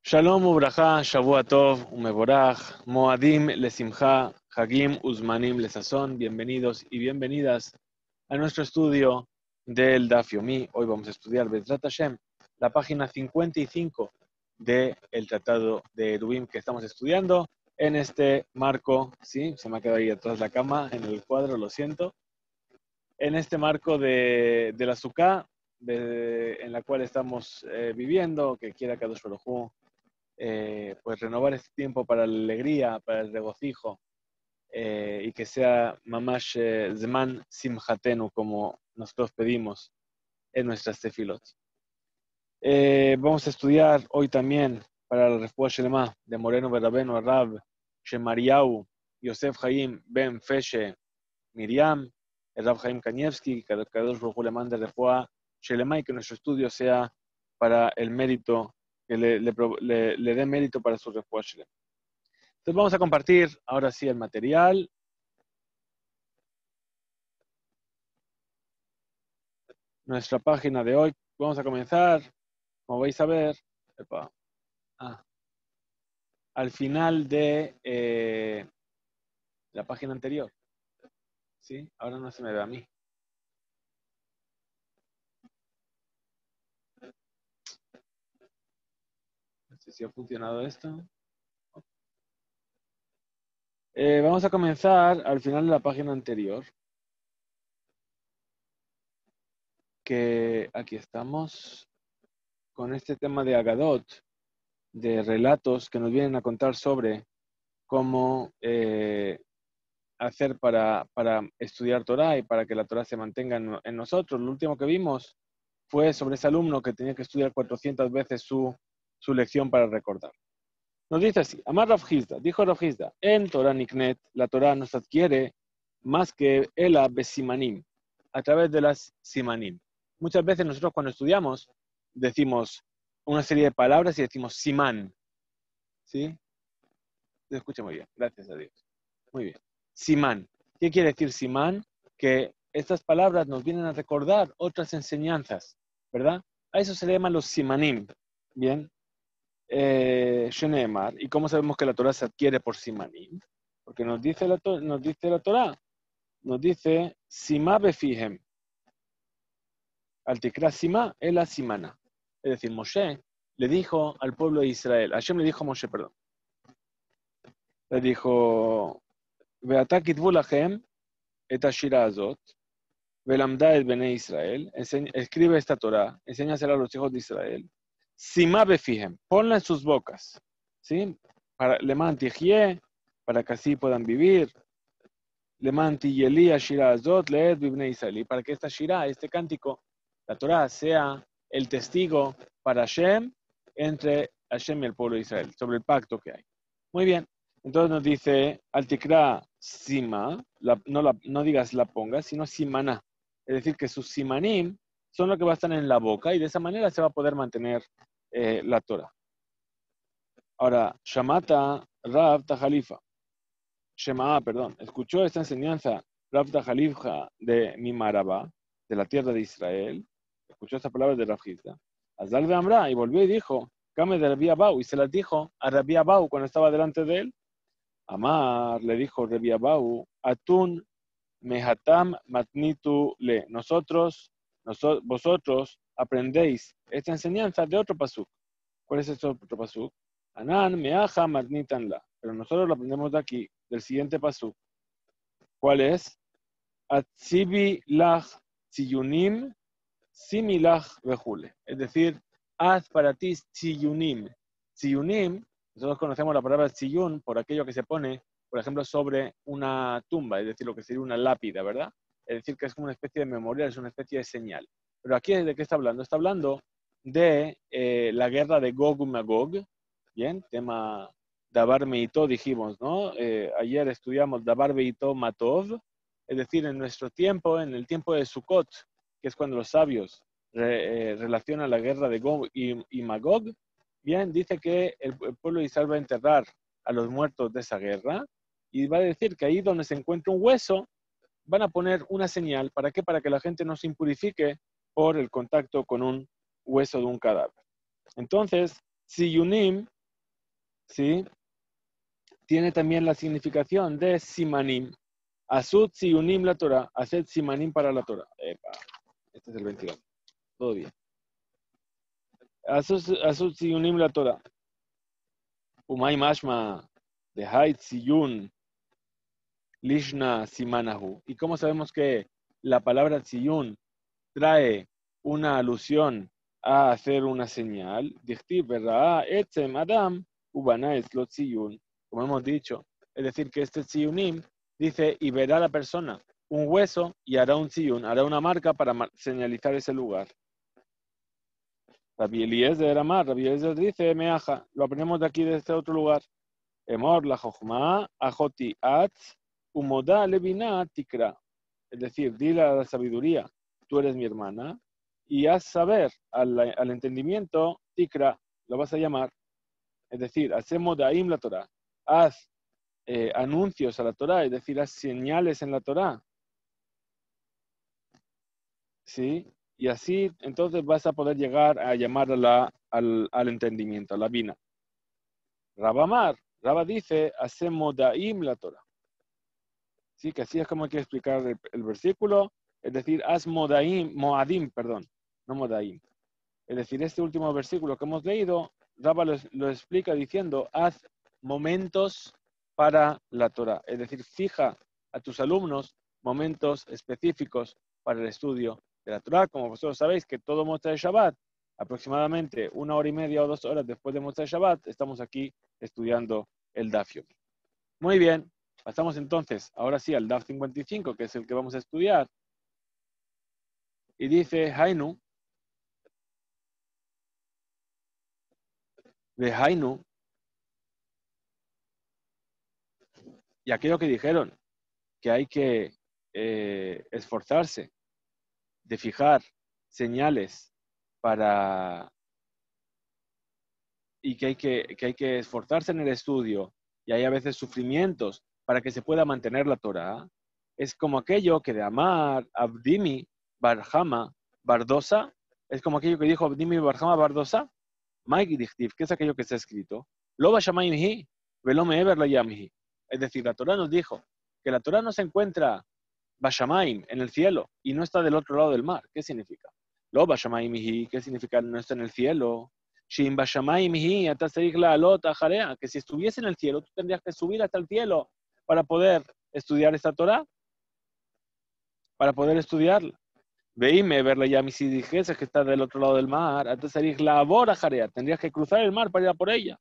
Shalom ubraja, Shavua Tov, Umeborach, Moadim lesimcha, Hagim Uzmanim lesazón. Bienvenidos y bienvenidas a nuestro estudio del Daf Yomi. Hoy vamos a estudiar Bezrat Hashem, la página 55 del Tratado de Eruvim que estamos estudiando en este marco. Sí, se me ha quedado ahí atrás la cama en el cuadro, lo siento. En este marco de la Sukkah, en la cual estamos viviendo, que quiera Kadosh Baruj Hu pues renovar este tiempo para la alegría, para el regocijo, y que sea mamash zman simchatenu, como nosotros pedimos en nuestras tefilot. Vamos a estudiar hoy también para la Refuah Shelema de Moreno Berabeno Rab Shemariau Yosef Chaim Ben Feshe Miriam, el Rab Chaim Kanievski, que Kadosh Baruj Hu le mande Refuah Shelema y que nuestro estudio sea para el mérito, que le dé mérito para su Refuah Shelema. Entonces vamos a compartir ahora sí el material. Nuestra página de hoy. Vamos a comenzar, como vais a ver, al final de la página anterior. ¿Sí? Ahora no se me ve a mí. No sé si ha funcionado esto. Vamos a comenzar al final de la página anterior. Que aquí estamos con este tema de Agadot, de relatos que nos vienen a contar sobre cómo hacer para estudiar Torah y para que la Torah se mantenga en nosotros. Lo último que vimos fue sobre ese alumno que tenía que estudiar 400 veces su lección para recordar. Nos dice así: Amar Rav Hizda, dijo Rav Hizda, en Torah Niknet, la Torah nos adquiere más que Ela Besimanim, a través de las Simanim. Muchas veces nosotros cuando estudiamos decimos una serie de palabras y decimos Siman. ¿Sí? Se escucha muy bien, gracias a Dios. Muy bien. Simán. ¿Qué quiere decir Simán? Que estas palabras nos vienen a recordar otras enseñanzas, ¿verdad? A eso se le llaman los Simanim. Bien. Sheneemar. ¿Y cómo sabemos que la Torah se adquiere por Simanim? Porque nos dice la Torah, nos dice Simá befihem. Al tikra Simá, ela Simana. Es decir, Moshe le dijo al pueblo de Israel, Hashem le dijo a Moshe, perdón, le dijo, Ve'ata kitvu lachem et hashira azot, ve'lamda et bnei Israel, escribe esta Torah, enséñasela a los hijos de Israel, Simá befihem, ponla en sus bocas, ¿sí? Para leman tijie, para que así puedan vivir, leman tiyeli hashira azot, leed bnei Israel, y para que esta shira, este cántico, la Torah, sea el testigo para Hashem, entre Hashem y el pueblo de Israel, sobre el pacto que hay. Muy bien. Entonces nos dice, al tikra sima, no digas la pongas, sino simana. Es decir, que sus simanim son lo que va a estar en la boca y de esa manera se va a poder mantener la Torah. Ahora, Shamata Rav Tajalifa. Escuchó esta enseñanza Rav Tajalifa de Mimaraba, de la tierra de Israel. Escuchó esta palabra de Rav Hizda. Azal de Amra, y volvió y dijo, Kame de Rabbi Abau, y se las dijo a Rabbi Abau cuando estaba delante de él. Amar, le dijo Rabbi Abau, Atun mehatam matnitu le. Vosotros aprendéis esta enseñanza de otro pasuk. ¿Cuál es este otro pasuk? Anan meaja matnitan la. Pero nosotros lo aprendemos de aquí, del siguiente pasuk. ¿Cuál es? Atzibi lach tziyunim similach vejule. Es decir, haz para ti tziyunim. Tziyunim, nosotros conocemos la palabra tziyun por aquello que se pone, por ejemplo, sobre una tumba, es decir, lo que sería una lápida, ¿verdad? Es decir, que es como una especie de memorial, es una especie de señal. Pero aquí, ¿de qué está hablando? Está hablando de la guerra de Gog y Magog, ¿bien? Tema Dabar Meitó, dijimos, ¿no? Ayer estudiamos Dabar Meitó Matov, es decir, en nuestro tiempo, en el tiempo de Sukkot, que es cuando los sabios relacionan la guerra de Gog y Magog, bien, dice que el pueblo de Israel va a enterrar a los muertos de esa guerra y va a decir que ahí donde se encuentra un hueso van a poner una señal. ¿Para qué? Para que la gente no se impurifique por el contacto con un hueso de un cadáver. Entonces, Siyunim ¿sí? Tiene también la significación de simanim. Asud siyunim la Torah. Haced simanim para la Torah. Epa, este es el 22. Todo bien. Asud siyunim la Torah. Umay mashma de hait siyun lishna simanahu. ¿Y cómo sabemos que la palabra siyun trae una alusión a hacer una señal? Dichtiv verá etzem adam ubana eslot siyun. Como hemos dicho, es decir, que este siyunim dice, y verá la persona un hueso y hará un siyun, hará una marca para señalizar ese lugar. Rabbi Eliezer Amar, Rabbi Eliezer dice, meaja, lo aprendemos de aquí, de este otro lugar. Emor la jochma, ajoti at, umoda levina tikra. Es decir, dile a la sabiduría, tú eres mi hermana, y haz saber al entendimiento, tikra, lo vas a llamar. Es decir, hacemos daim la Torah. Haz anuncios a la Torah, es decir, haz señales en la Torah. ¿Sí? Y así, entonces vas a poder llegar a llamar al entendimiento, a la bina. Rabamar, Rabba dice, hacemos daim la Torah. Sí, que así es como hay que explicar el versículo, es decir, haz moadim, perdón, no modaim. Es decir, este último versículo que hemos leído, Rabba lo explica diciendo, haz momentos para la Torah. Es decir, fija a tus alumnos momentos específicos para el estudio de la Torah. Como vosotros sabéis que todo Motzei Shabbat, aproximadamente 1 hora y media o 2 horas después de Motzei Shabbat, estamos aquí estudiando el Daf Yomi. Muy bien, pasamos entonces, ahora sí, al Daf 55, que es el que vamos a estudiar. Y dice, Hainu, de Hainu, y aquello que dijeron, que hay que esforzarse de fijar señales para y que hay que esforzarse en el estudio y hay a veces sufrimientos para que se pueda mantener la Torah, es como aquello que de Amar, Abdimi, Barjama, Bardosa, es como aquello que dijo Abdimi, Barjama, Bardosa, Mike Dichtiv, que es aquello que está escrito, Lo Bashamayimhi, Velo Meever Layamhi. Es decir, la Torah nos dijo que la Torah no se encuentra Bashamaim, en el cielo, y no está del otro lado del mar. ¿Qué significa? Lo Bashamaimihi, ¿qué significa no está en el cielo? Shin Bashamaimihi, que si estuviese en el cielo, tú tendrías que subir hasta el cielo para poder estudiar esta Torah, para poder estudiarla. Veíme, verla ya, si dijese que está del otro lado del mar, tendrías que cruzar el mar para ir a por ella.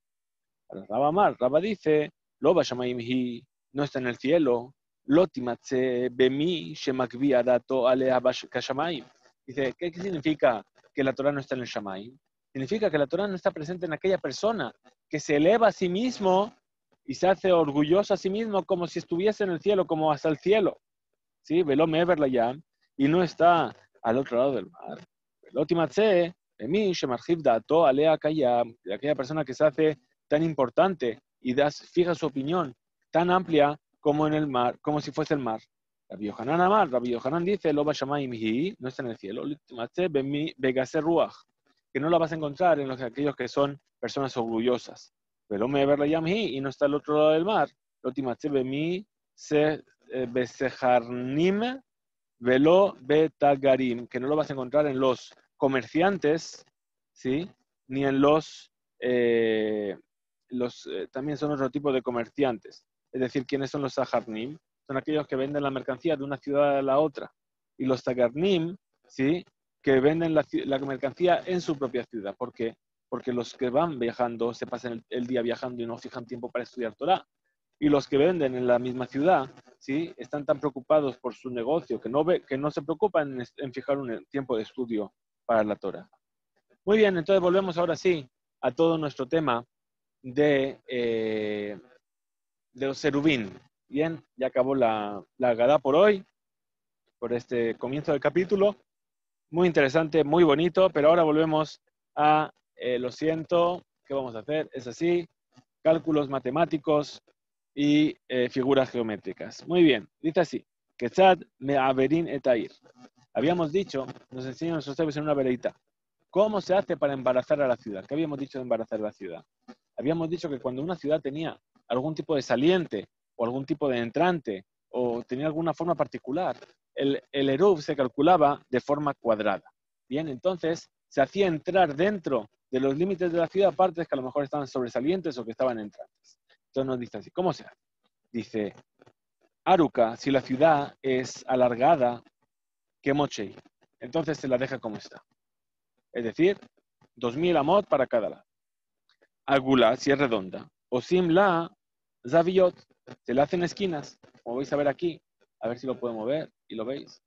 Rabba dice, Lo Bashamaimihi, no está en el cielo. Lotimatze bemi shemakvi adato alea kashamayim. Dice, ¿qué significa que la Torah no está en el Shamayim? Significa que la Torah no está presente en aquella persona que se eleva a sí mismo y se hace orgulloso a sí mismo como si estuviese en el cielo, como hasta el cielo. ¿Sí? Velo mever la yam, y no está al otro lado del mar. Lotimatze bemi shemakvi adato alea kayam. De aquella persona que se hace tan importante y fija su opinión tan amplia como en el mar, como si fuese el mar. Rabbi Yohanan Amar, Rabbi Yohanan dice, Lo Bashamayimhi, no está en el cielo, que no la vas a encontrar en aquellos que son personas orgullosas. Velo Mever Layamhi, y no está al otro lado del mar. Lotimatze bemi besejarnim velo betagarim, que no lo vas a encontrar en los comerciantes, ¿sí? Ni en también son otro tipo de comerciantes. Es decir, ¿quiénes son los saharnim? Son aquellos que venden la mercancía de una ciudad a la otra. Y los tagarnim, ¿sí? Que venden la mercancía en su propia ciudad. ¿Por qué? Porque los que van viajando, se pasan el día viajando y no fijan tiempo para estudiar Torah. Y los que venden en la misma ciudad, ¿sí? Están tan preocupados por su negocio que no se preocupan en fijar un tiempo de estudio para la Torah. Muy bien, entonces volvemos ahora sí a todo nuestro tema de los serubín. Bien, ya acabó la Agadá por hoy, por este comienzo del capítulo. Muy interesante, muy bonito, pero ahora volvemos a, lo siento, ¿qué vamos a hacer? Es así, cálculos matemáticos y figuras geométricas. Muy bien, dice así, Ketzad me'averin etair. Habíamos dicho, nos enseñan nuestros sabios en una vereita, ¿cómo se hace para embarazar a la ciudad? ¿Qué habíamos dicho de embarazar a la ciudad? Habíamos dicho que cuando una ciudad tenía algún tipo de saliente o algún tipo de entrante o tenía alguna forma particular, el eruv se calculaba de forma cuadrada. Bien, entonces se hacía entrar dentro de los límites de la ciudad partes que a lo mejor estaban sobresalientes o que estaban entrantes. Entonces nos dice así, ¿cómo se hace? Dice, Aruka, si la ciudad es alargada, que Mochei, entonces se la deja como está. Es decir, 2000 amot para cada lado. Agula, si es redonda. O Simla, Zaviyot, se le hacen esquinas. Como vais a ver aquí, a ver si lo puedo mover y lo veis.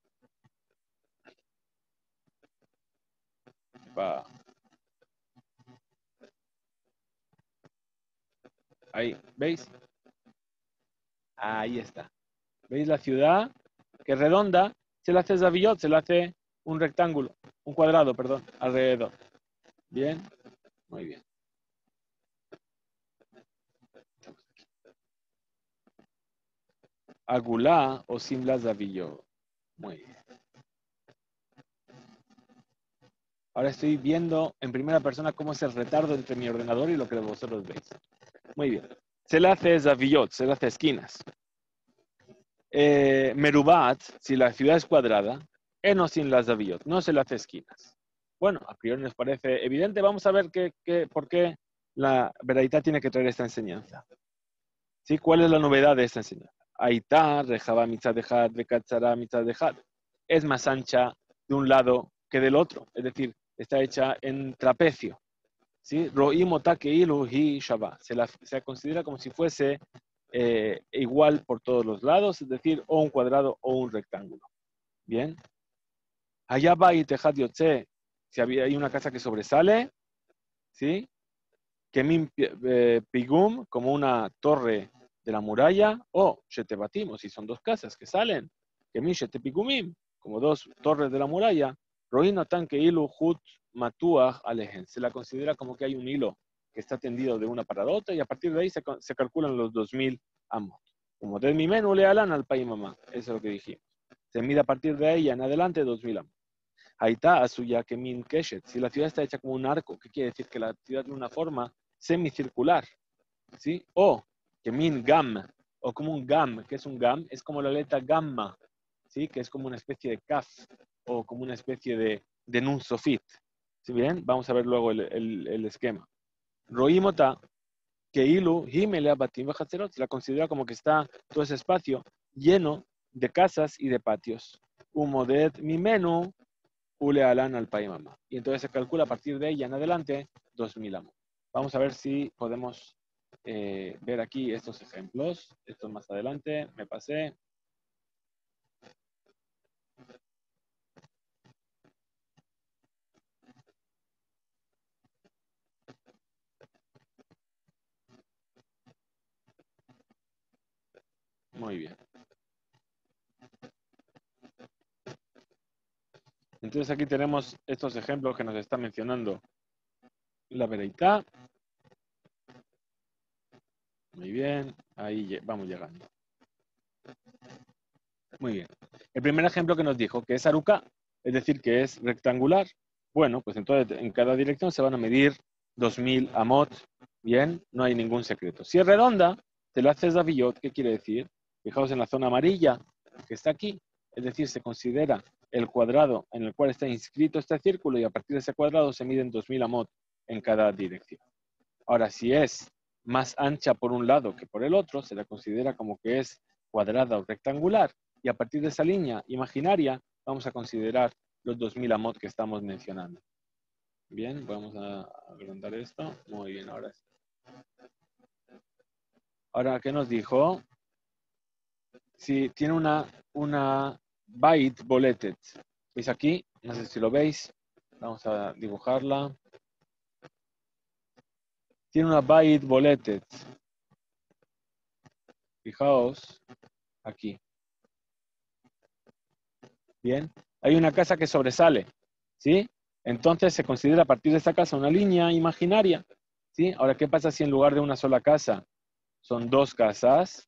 Va. Ahí, ¿veis? Ahí está. ¿Veis la ciudad? Que es redonda, se le hace Zaviyot, se le hace un rectángulo, un cuadrado, perdón, alrededor. Bien, muy bien. Agulá o Simla Zaviyot. Muy bien. Ahora estoy viendo en primera persona cómo es el retardo entre mi ordenador y lo que vosotros veis. Muy bien. Se le hace Zaviyot, se le hace esquinas. Merubat, si la ciudad es cuadrada, Eno sin las Zaviyot, no se le hace esquinas. Bueno, a priori nos parece evidente. Vamos a ver por qué la Beraitá tiene que traer esta enseñanza. ¿Sí? ¿Cuál es la novedad de esta enseñanza? Aitá, Rejaba Mitzadejad, Rekatzara Mitzadejad. Es más ancha de un lado que del otro. Es decir, está hecha en trapecio. ¿Sí? Ro'imota keilu hi shava. Se considera como si fuese igual por todos los lados, es decir, o un cuadrado o un rectángulo. Bien. Allá va y tejad yotze. Si hay una casa que sobresale, ¿sí? Kemin pigum, como una torre de la muralla, o shetebatim, si son dos casas que salen, kemin shetepigumim, como dos torres de la muralla, roino tan que ilu hut matuach alehen. Se la considera como que hay un hilo que está tendido de una para la otra y a partir de ahí se calculan los 2000 amos. Como de mi menú le alan al país mamá. Eso es lo que dijimos. Se mide a partir de ahí en adelante 2000 amos. Ahí está, Asuya Kemin Keshet. Si la ciudad está hecha como un arco, ¿qué quiere decir? Que la ciudad tiene una forma semicircular, ¿sí? O Kemin Gam, o como un Gam. ¿Qué es un Gam? Es como la letra Gamma, ¿sí? Que es como una especie de Kaf, o como una especie de Nun Sofit. ¿Sí bien? Vamos a ver luego el esquema. Roimota, Keilu, Himelea Batim Bajatzerot, se la considera como que está todo ese espacio lleno de casas y de patios. Humodet Mimenu, Ule Alan al Paimama. Y entonces se calcula a partir de ella en adelante 2000 amos. Vamos a ver si podemos ver aquí estos ejemplos. Esto más adelante, me pasé. Muy bien. Entonces aquí tenemos estos ejemplos que nos está mencionando la Bereitá. Muy bien, ahí vamos llegando. Muy bien. El primer ejemplo que nos dijo que es Aruka, es decir, que es rectangular. Bueno, pues entonces en cada dirección se van a medir 2000 amot. Bien, no hay ningún secreto. Si es redonda, te lo haces Zaviyot. ¿Qué quiere decir? Fijaos en la zona amarilla que está aquí. Es decir, se considera el cuadrado en el cual está inscrito este círculo y a partir de ese cuadrado se miden 2000 amot en cada dirección. Ahora, si es más ancha por un lado que por el otro, se la considera como que es cuadrada o rectangular. Y a partir de esa línea imaginaria, vamos a considerar los 2000 amot que estamos mencionando. Bien, vamos a agrandar esto. Muy bien, ahora sí. Ahora, ¿qué nos dijo? Si tiene una byte boleted. ¿Veis aquí? No sé si lo veis. Vamos a dibujarla. Tiene una byte boleted. Fijaos aquí. Bien. Hay una casa que sobresale. ¿Sí? Entonces se considera a partir de esta casa una línea imaginaria. ¿Sí? Ahora, ¿qué pasa si en lugar de una sola casa son dos casas?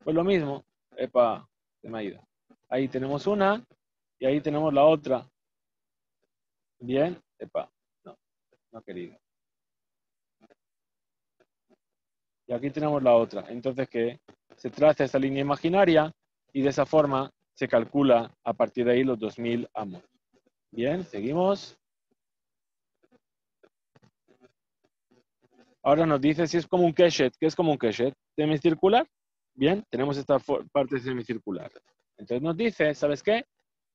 Pues lo mismo. Epa, se me ha ido. Ahí tenemos una y ahí tenemos la otra. Bien. Epa, no, no querido. Y aquí tenemos la otra. Entonces que se traza esta línea imaginaria y de esa forma se calcula a partir de ahí los 2000 amos. Bien, seguimos. Ahora nos dice si es como un keshet. ¿Qué es como un keshet? Semicircular. Bien, tenemos esta parte semicircular. Entonces nos dice, ¿sabes qué?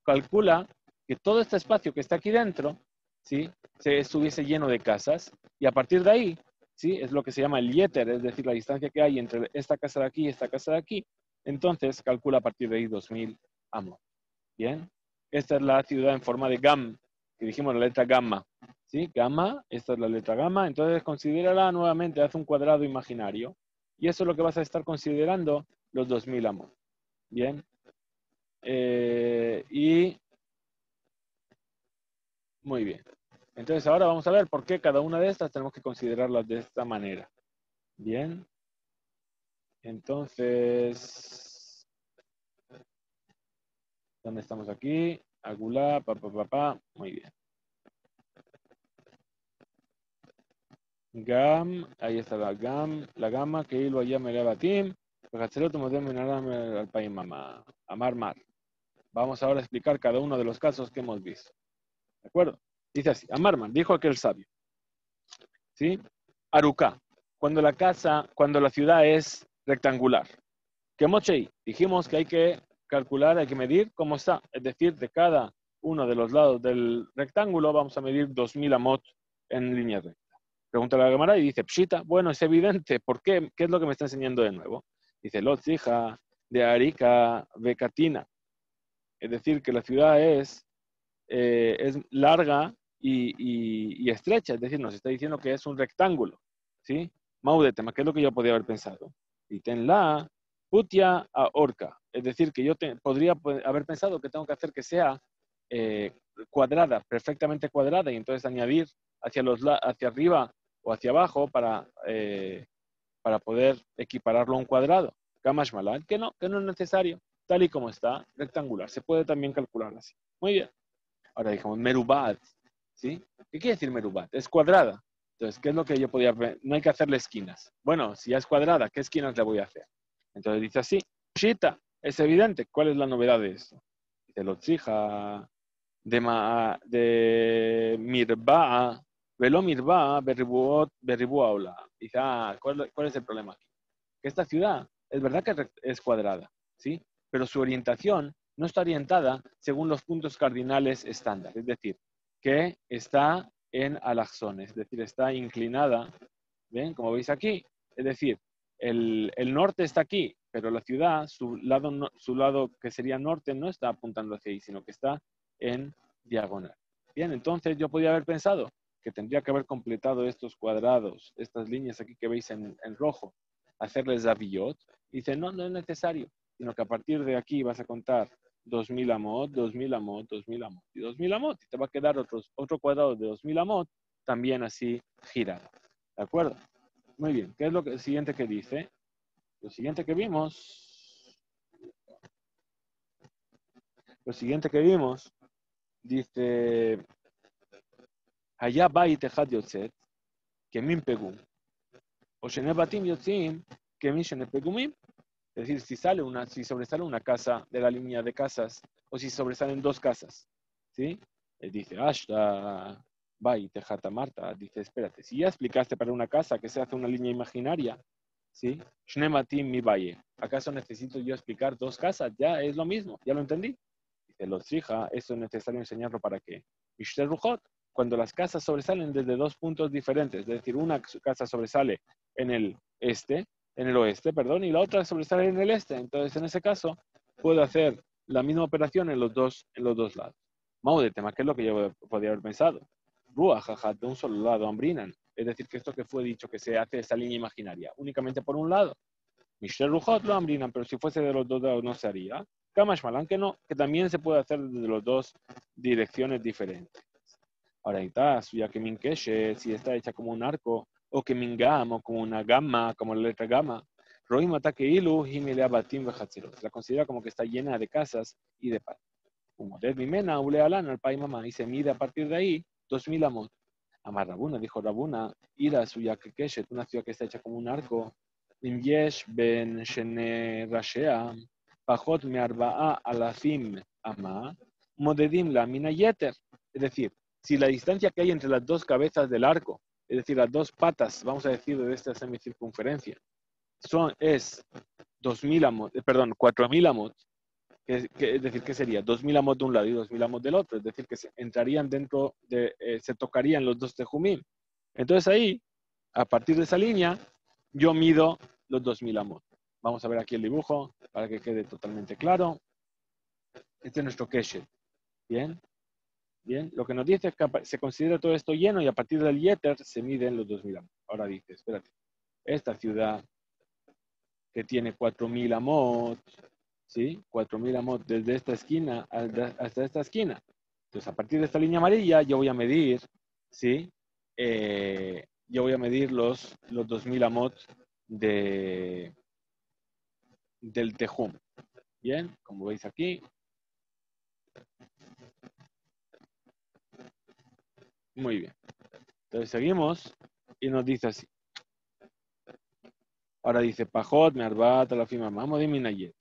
Calcula que todo este espacio que está aquí dentro, ¿sí? Se estuviese lleno de casas y a partir de ahí, ¿sí? Es lo que se llama el yeter, es decir, la distancia que hay entre esta casa de aquí y esta casa de aquí. Entonces calcula a partir de ahí 2000 amos. Bien, esta es la ciudad en forma de gam, que dijimos la letra gamma. ¿Sí? Gamma, esta es la letra gamma, entonces considérala nuevamente, haz un cuadrado imaginario. Y eso es lo que vas a estar considerando los 2000 amos. Bien. Y muy bien. Entonces ahora vamos a ver por qué cada una de estas tenemos que considerarlas de esta manera. Bien. Entonces, ¿dónde estamos aquí? Agulá, pa. Muy bien. Gam, ahí está la gama que hilo allá me eleva Tim, al país mamá, amar mar. Vamos ahora a explicar cada uno de los casos que hemos visto. ¿De acuerdo? Dice así, Amarman, dijo aquel sabio. ¿Sí? Aruká, cuando la ciudad es rectangular. Que mochei, dijimos que hay que calcular, hay que medir cómo está. Es decir, de cada uno de los lados del rectángulo vamos a medir 2000 amot en línea recta. Pregunta la Gemara y dice, Pshita, bueno, es evidente, ¿por qué? ¿Qué es lo que me está enseñando de nuevo? Dice, Lotzija, de Arica, Becatina. Es decir, que la ciudad es larga y estrecha, es decir, nos está diciendo que es un rectángulo, ¿sí? Maudetema, ¿qué es lo que yo podría haber pensado? Y tenla putia a orca, es decir, que yo podría haber pensado que tengo que hacer que sea cuadrada, perfectamente cuadrada, y entonces añadir hacia arriba o hacia abajo para poder equipararlo a un cuadrado. Kamash Malan, que no es necesario, tal y como está, rectangular. Se puede también calcular así. Muy bien. Ahora dijimos Merubat, ¿sí? ¿Qué quiere decir Merubat? Es cuadrada. Entonces, ¿qué es lo que yo podía ver? No hay que hacerle esquinas. Bueno, si ya es cuadrada, ¿qué esquinas le voy a hacer? Entonces dice así, Shita, es evidente. ¿Cuál es la novedad de esto? Dice Lotzija, de Mirba'a, Velo Mirba'a, Berribu Aula. Dice, ¿cuál es el problema aquí? Que esta ciudad es verdad que es cuadrada, ¿sí? Pero su orientación no está orientada según los puntos cardinales estándar, es decir, que está en alaxón, es decir, está inclinada, ¿ven? Como veis aquí, es decir, el norte está aquí, pero la ciudad, su lado que sería norte no está apuntando hacia ahí, sino que está en diagonal. Bien, entonces yo podría haber pensado que tendría que haber completado estos cuadrados, estas líneas aquí que veis en rojo, hacerles zavillot. Dice, no es necesario, sino que a partir de aquí vas a contar 2000 amot, 2000 amot, 2000 amot y 2000 amot. Y te va a quedar otro cuadrado de 2000 amot también así girado. ¿De acuerdo? Muy bien. ¿Qué es lo siguiente que dice? Lo siguiente que vimos, dice, allá va y tejad yotzet, que min pegum. O shene batim yotzim, que min shene pegumim. Es decir, si sobresale una casa de la línea de casas, o si sobresalen dos casas, ¿sí? Dice, Ashta, Bai, Tejata, Marta, dice, espérate, si ya explicaste para una casa que se hace una línea imaginaria, ¿sí? Shnematim mi valle. ¿Acaso necesito yo explicar dos casas? Ya es lo mismo, ya lo entendí. Dice, los trija, esto es necesario enseñarlo para qué. Mishter Rujot, cuando las casas sobresalen desde dos puntos diferentes, es decir, una casa sobresale en el oeste, perdón, y la otra sobresale en el este. Entonces, en ese caso, puedo hacer la misma operación en los dos lados. Maude, tema, ¿qué es lo que yo podría haber pensado? Rúa, jaja, de un solo lado, ambrinan. Es decir, que esto que fue dicho, que se hace esta línea imaginaria, únicamente por un lado. Mishter Rujot lo ambrinan, pero si fuese de los dos lados no se haría. Kamash Malan, que no, que también se puede hacer desde las dos direcciones diferentes. Ahora está, ya que Minkeshe, si está hecha como un arco, o que Mingam, o como una gamma, como la letra gamma, Roim ataque ilu, Himilea Batim Vejatzirot. La considera como que está llena de casas y de paz. Como Red Mimena, Ulealan, al Pai Mamá, y se mide a partir de ahí 2000 amot. Amar Rabuna, dijo Rabuna, Ira suya que Keshet, una ciudad que está hecha como un arco, אם יש בין שני ראשיה פחות מ4 אלפים אמה, מודדים לה מן היתר. Es decir, si la distancia que hay entre las dos cabezas del arco, es decir, las dos patas, vamos a decir, de esta semicircunferencia, es 2000 amos, perdón, 4000 amos, es decir, ¿qué sería? 2000 amos de un lado y 2000 amos del otro, es decir, que se entrarían dentro de, se tocarían los dos tejumim. Entonces ahí, a partir de esa línea, yo mido los 2000 amos. Vamos a ver aquí el dibujo para que quede totalmente claro. Este es nuestro keshet. Bien, bien. Lo que nos dice es que se considera todo esto lleno y a partir del yeter se miden los 2000 amos. Ahora dice, espérate, esta ciudad que tiene 4000 amos, ¿sí? 4000 amos desde esta esquina hasta esta esquina. Entonces, a partir de esta línea amarilla, yo voy a medir, ¿sí? Yo voy a medir los 2000 amos del tejum. Bien, como veis aquí. Muy bien. Entonces seguimos y nos dice así. Ahora dice, Pajot, Mearbat, Alafima, Mamo de Minayet.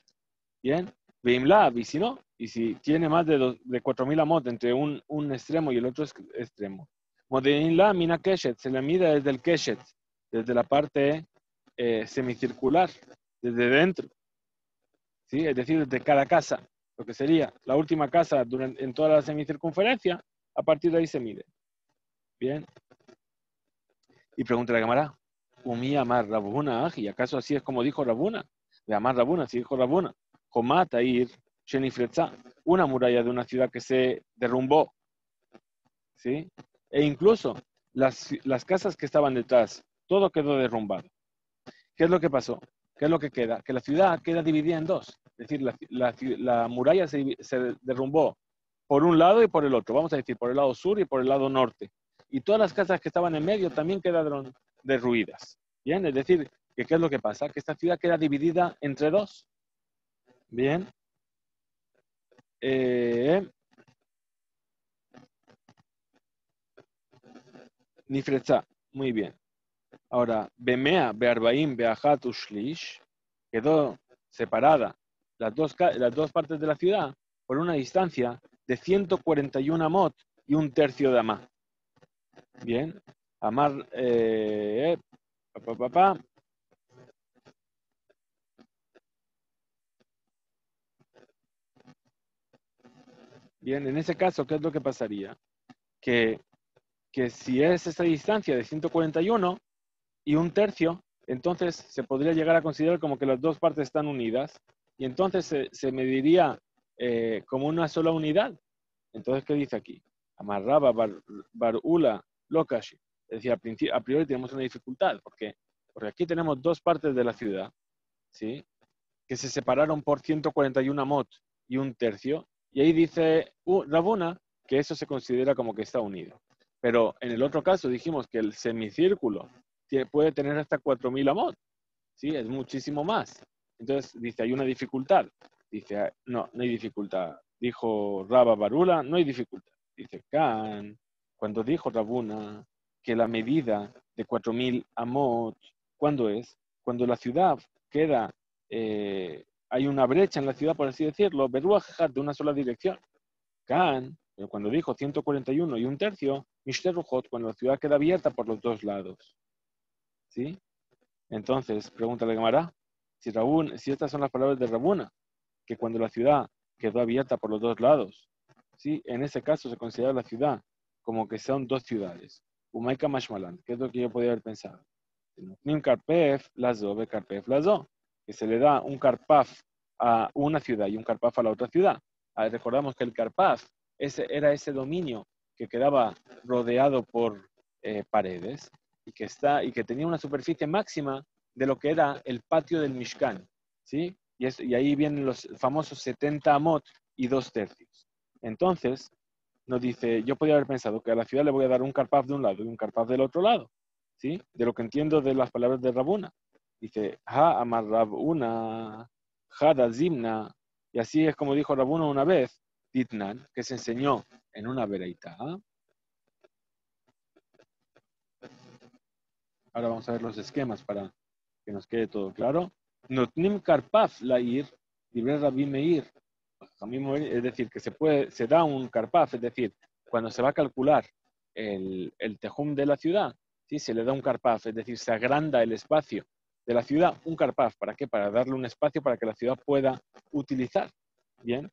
Bien, Veimla, y si no, y si tiene más de 4000 amot entre un extremo y el otro extremo. Modelinla, Mina Keshet, se le mide desde el Keshet, desde la parte semicircular, desde dentro. ¿Sí? Es decir, desde cada casa, lo que sería la última casa en toda la semicircunferencia, a partir de ahí se mide. Bien. Y pregunta la cámara, ¿Umi amar Rabuna? ¿Y acaso así es como dijo Rabuna? De amar Rabuna, si dijo Rabuna. Jomata ir Shenifretza, una muralla de una ciudad que se derrumbó. ¿Sí? E incluso las casas que estaban detrás, todo quedó derrumbado. ¿Qué es lo que pasó? ¿Qué es lo que queda? Que la ciudad queda dividida en dos. Es decir, la muralla se derrumbó por un lado y por el otro. Vamos a decir, por el lado sur y por el lado norte. Y todas las casas que estaban en medio también quedaron derruidas. Bien, es decir, que ¿qué es lo que pasa? Que esta ciudad queda dividida entre dos. Bien. Nifretza. Muy bien. Ahora, Bemea, Bearbaim, Beajat, Ushlish, quedó separada las dos partes de la ciudad por una distancia de 141 amot y un tercio de amá. Bien. Amar, Bien, en ese caso, ¿qué es lo que pasaría? Que si es esa distancia de 141 y un tercio, entonces se podría llegar a considerar como que las dos partes están unidas y entonces se mediría como una sola unidad. Entonces, ¿qué dice aquí? Amarraba barula lokashi. Es decir, a priori tenemos una dificultad, porque aquí tenemos dos partes de la ciudad, ¿sí? Que se separaron por 141 amot y un tercio, y ahí dice Rabuna que eso se considera como que está unido. Pero en el otro caso dijimos que el semicírculo puede tener hasta 4000 amot, ¿sí? Es muchísimo más. Entonces dice, hay una dificultad. Dice, no hay dificultad. Dijo Rabba Barula, no hay dificultad. Dice Khan, cuando dijo Rabuna que la medida de 4000 amot, ¿cuándo es? Cuando la ciudad queda, hay una brecha en la ciudad, por así decirlo, Beruajat de una sola dirección. Khan, pero cuando dijo 141 y un tercio, Mishterujot, cuando la ciudad queda abierta por los dos lados. ¿Sí? Entonces, pregúntale Gemara, si estas son las palabras de Rabuna, que cuando la ciudad quedó abierta por los dos lados, ¿sí? En ese caso se considera la ciudad como que son dos ciudades. Umayka Mashmalan, que es lo que yo podía haber pensado. Nim Karpef, Lazo, Be Karpef, Lazo, que se le da un Karpaf a una ciudad y un Karpaf a la otra ciudad. Recordamos que el Karpaf era ese dominio que quedaba rodeado por paredes y que tenía una superficie máxima de lo que era el patio del Mishkan, ¿sí? Y ahí vienen los famosos 70 amot y 2 tercios. Entonces, nos dice, yo podría haber pensado que a la ciudad le voy a dar un karpaf de un lado y un karpaf del otro lado, ¿sí? De lo que entiendo de las palabras de Rabuna. Dice, ha amar Rabuna, jada zimna, y así es como dijo Rabuna una vez, Ditnan, que se enseñó en una vereita. Ahora vamos a ver los esquemas para que nos quede todo claro. Notnim karpaf la ir, libre Rabbi Meir. Es decir, que se da un karpaf, es decir, cuando se va a calcular el tejum de la ciudad, ¿sí? Se le da un karpaf, es decir, se agranda el espacio de la ciudad, un karpaf. ¿Para qué? Para darle un espacio para que la ciudad pueda utilizar. Bien.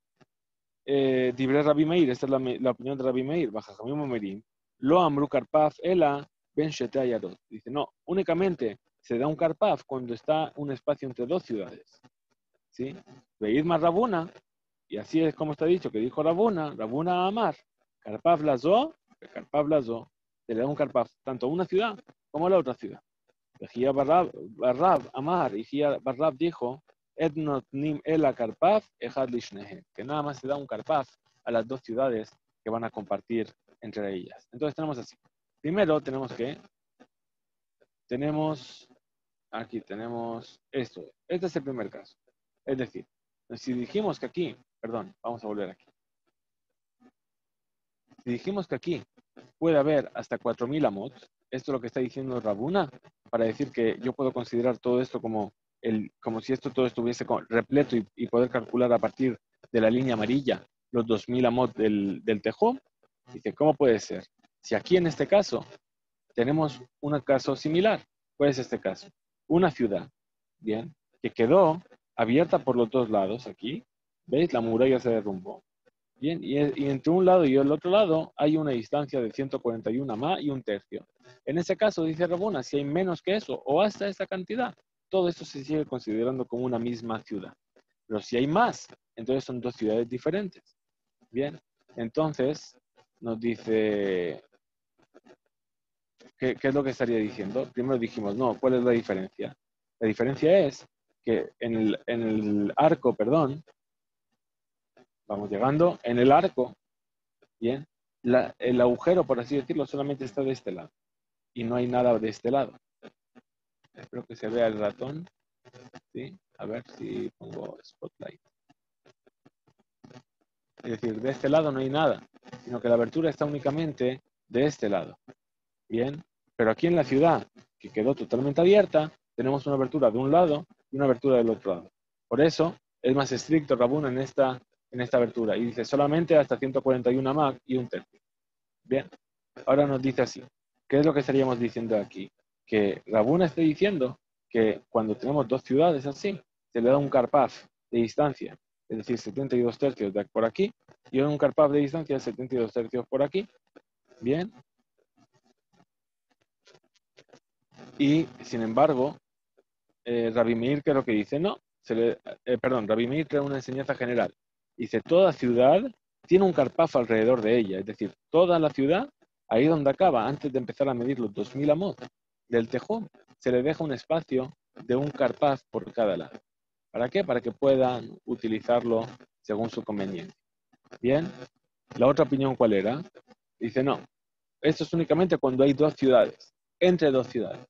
Dibre Rabbi Meir, esta es la opinión de Rabbi Meir, baja Jamim Omerim, lo amru karpaf ela ben shete ayarot. Dice, no, únicamente se da un karpaf cuando está un espacio entre dos ciudades. ¿Sí? Veid más Rabuna, y así es como está dicho, que dijo Rabuna Amar, karpaf lazo, se le da un karpaf tanto a una ciudad como a la otra ciudad. Gia Barrab Amar, y Gia Barrab dijo, Etnotnim ela karpaf ejad lishnehem, que nada más se da un karpaf a las dos ciudades que van a compartir entre ellas. Entonces tenemos así. Primero aquí tenemos esto. Este es el primer caso. Es decir, si dijimos que aquí, perdón, vamos a volver aquí. Si dijimos que aquí puede haber hasta 4000 amot, esto es lo que está diciendo Rabuna, para decir que yo puedo considerar todo esto como si todo estuviese repleto y poder calcular a partir de la línea amarilla los 2000 amot del tejón. Dice, ¿cómo puede ser? Si aquí en este caso tenemos un caso similar. ¿Cuál es este caso? Una ciudad, bien, que quedó abierta por los dos lados aquí. ¿Veis? La muralla se derrumbó. Bien, y entre un lado y el otro lado hay una distancia de 141 más y un tercio. En ese caso, dice Rabona, si hay menos que eso o hasta esa cantidad, todo eso se sigue considerando como una misma ciudad. Pero si hay más, entonces son dos ciudades diferentes. Bien, entonces nos dice, ¿qué es lo que estaría diciendo? Primero dijimos, no, ¿cuál es la diferencia? La diferencia es que en el arco, vamos llegando, en el arco, bien, el agujero, por así decirlo, solamente está de este lado. Y no hay nada de este lado. Espero que se vea el ratón. ¿Sí? A ver si pongo spotlight. Es decir, de este lado no hay nada, sino que la abertura está únicamente de este lado. Bien, pero aquí en la ciudad, que quedó totalmente abierta, tenemos una abertura de un lado y una abertura del otro lado. Por eso es más estricto Rabuna en esta abertura. Y dice solamente hasta 141 mag y un tercio. Bien, ahora nos dice así. ¿Qué es lo que estaríamos diciendo aquí? Que Rabuna está diciendo que cuando tenemos dos ciudades así, se le da un karpaf de distancia, es decir, 72 tercios por aquí, y un karpaf de distancia de 72 tercios por aquí. Bien. Y, sin embargo, Rabbi Meir, ¿qué es lo que dice? No, Rabbi Meir trae una enseñanza general. Dice, toda ciudad tiene un karpaf alrededor de ella, es decir, toda la ciudad, ahí donde acaba, antes de empezar a medir los 2000 amos del tejón, se le deja un espacio de un karpaf por cada lado. ¿Para qué? Para que puedan utilizarlo según su conveniencia. Bien, la otra opinión, ¿cuál era? Dice, no, esto es únicamente cuando hay dos ciudades, entre dos ciudades.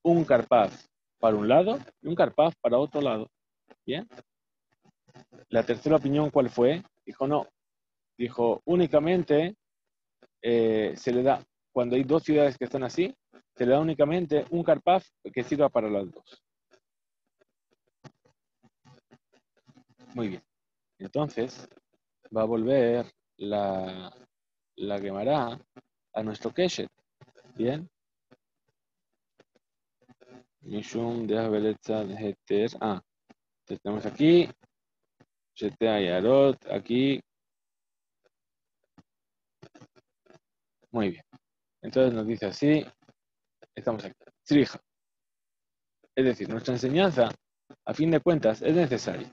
Un karpaf para un lado y un karpaf para otro lado. ¿Bien? La tercera opinión, ¿cuál fue? Dijo, no. Dijo, únicamente se le da, cuando hay dos ciudades que están así, se le da únicamente un karpaf que sirva para las dos. Muy bien. Entonces, va a volver la Gemara a nuestro Keshet. ¿Bien? Mishum de Abeleza de Heter. Entonces tenemos aquí, Shetea y Arot, aquí. Muy bien. Entonces nos dice así, estamos aquí. Srija. Es decir, nuestra enseñanza, a fin de cuentas, es necesaria.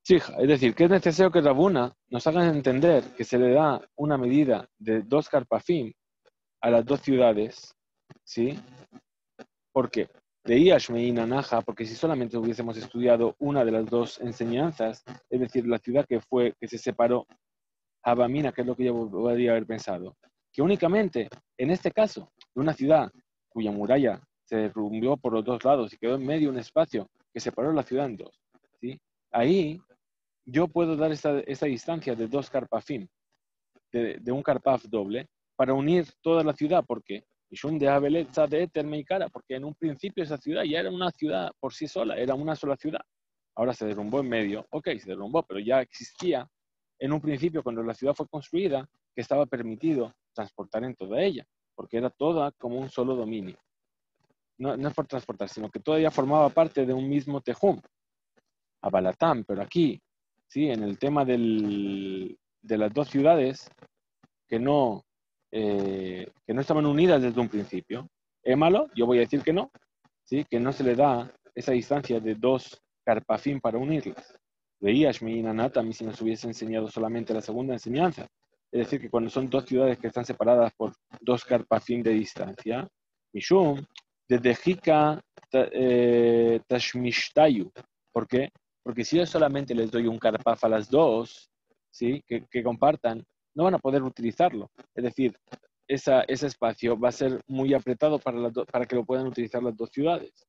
Srija. Es decir, que es necesario que Rabuna nos haga entender que se le da una medida de 2 karpafim a las dos ciudades, ¿sí? ¿Por qué? De Yashmei Naja, porque si solamente hubiésemos estudiado una de las dos enseñanzas, es decir, la ciudad que se separó, Abamina, que es lo que yo podría haber pensado, que únicamente, en este caso, de una ciudad cuya muralla se derrumbió por los dos lados y quedó en medio un espacio que separó la ciudad en dos, ¿sí? Ahí yo puedo dar esa distancia de 2 karpafim, de un karpaf doble, para unir toda la ciudad. ¿Por qué? Mishum de Abeleza de Eter Meikara, porque en un principio esa ciudad ya era una ciudad por sí sola, era una sola ciudad. Ahora se derrumbó en medio. Ok, se derrumbó, pero ya existía en un principio, cuando la ciudad fue construida, que estaba permitido transportar en toda ella, porque era toda como un solo dominio. No, no es por transportar, sino que todavía formaba parte de un mismo Tejum, Abalatán, pero aquí, ¿sí? En el tema de las dos ciudades que no estaban unidas desde un principio, malo, yo voy a decir que no, ¿sí? Que no se le da esa distancia de 2 carpafín para unirlas. Veías mi nanata, a mí si nos hubiese enseñado solamente la segunda enseñanza, es decir, que cuando son dos ciudades que están separadas por 2 carpafín de distancia, Mishum, desde Jika Tashmishtayu. ¿Por qué? Porque si yo solamente les doy un carpaf a las dos, ¿sí? Que compartan, no van a poder utilizarlo. Es decir, ese espacio va a ser muy apretado para que lo puedan utilizar las dos ciudades.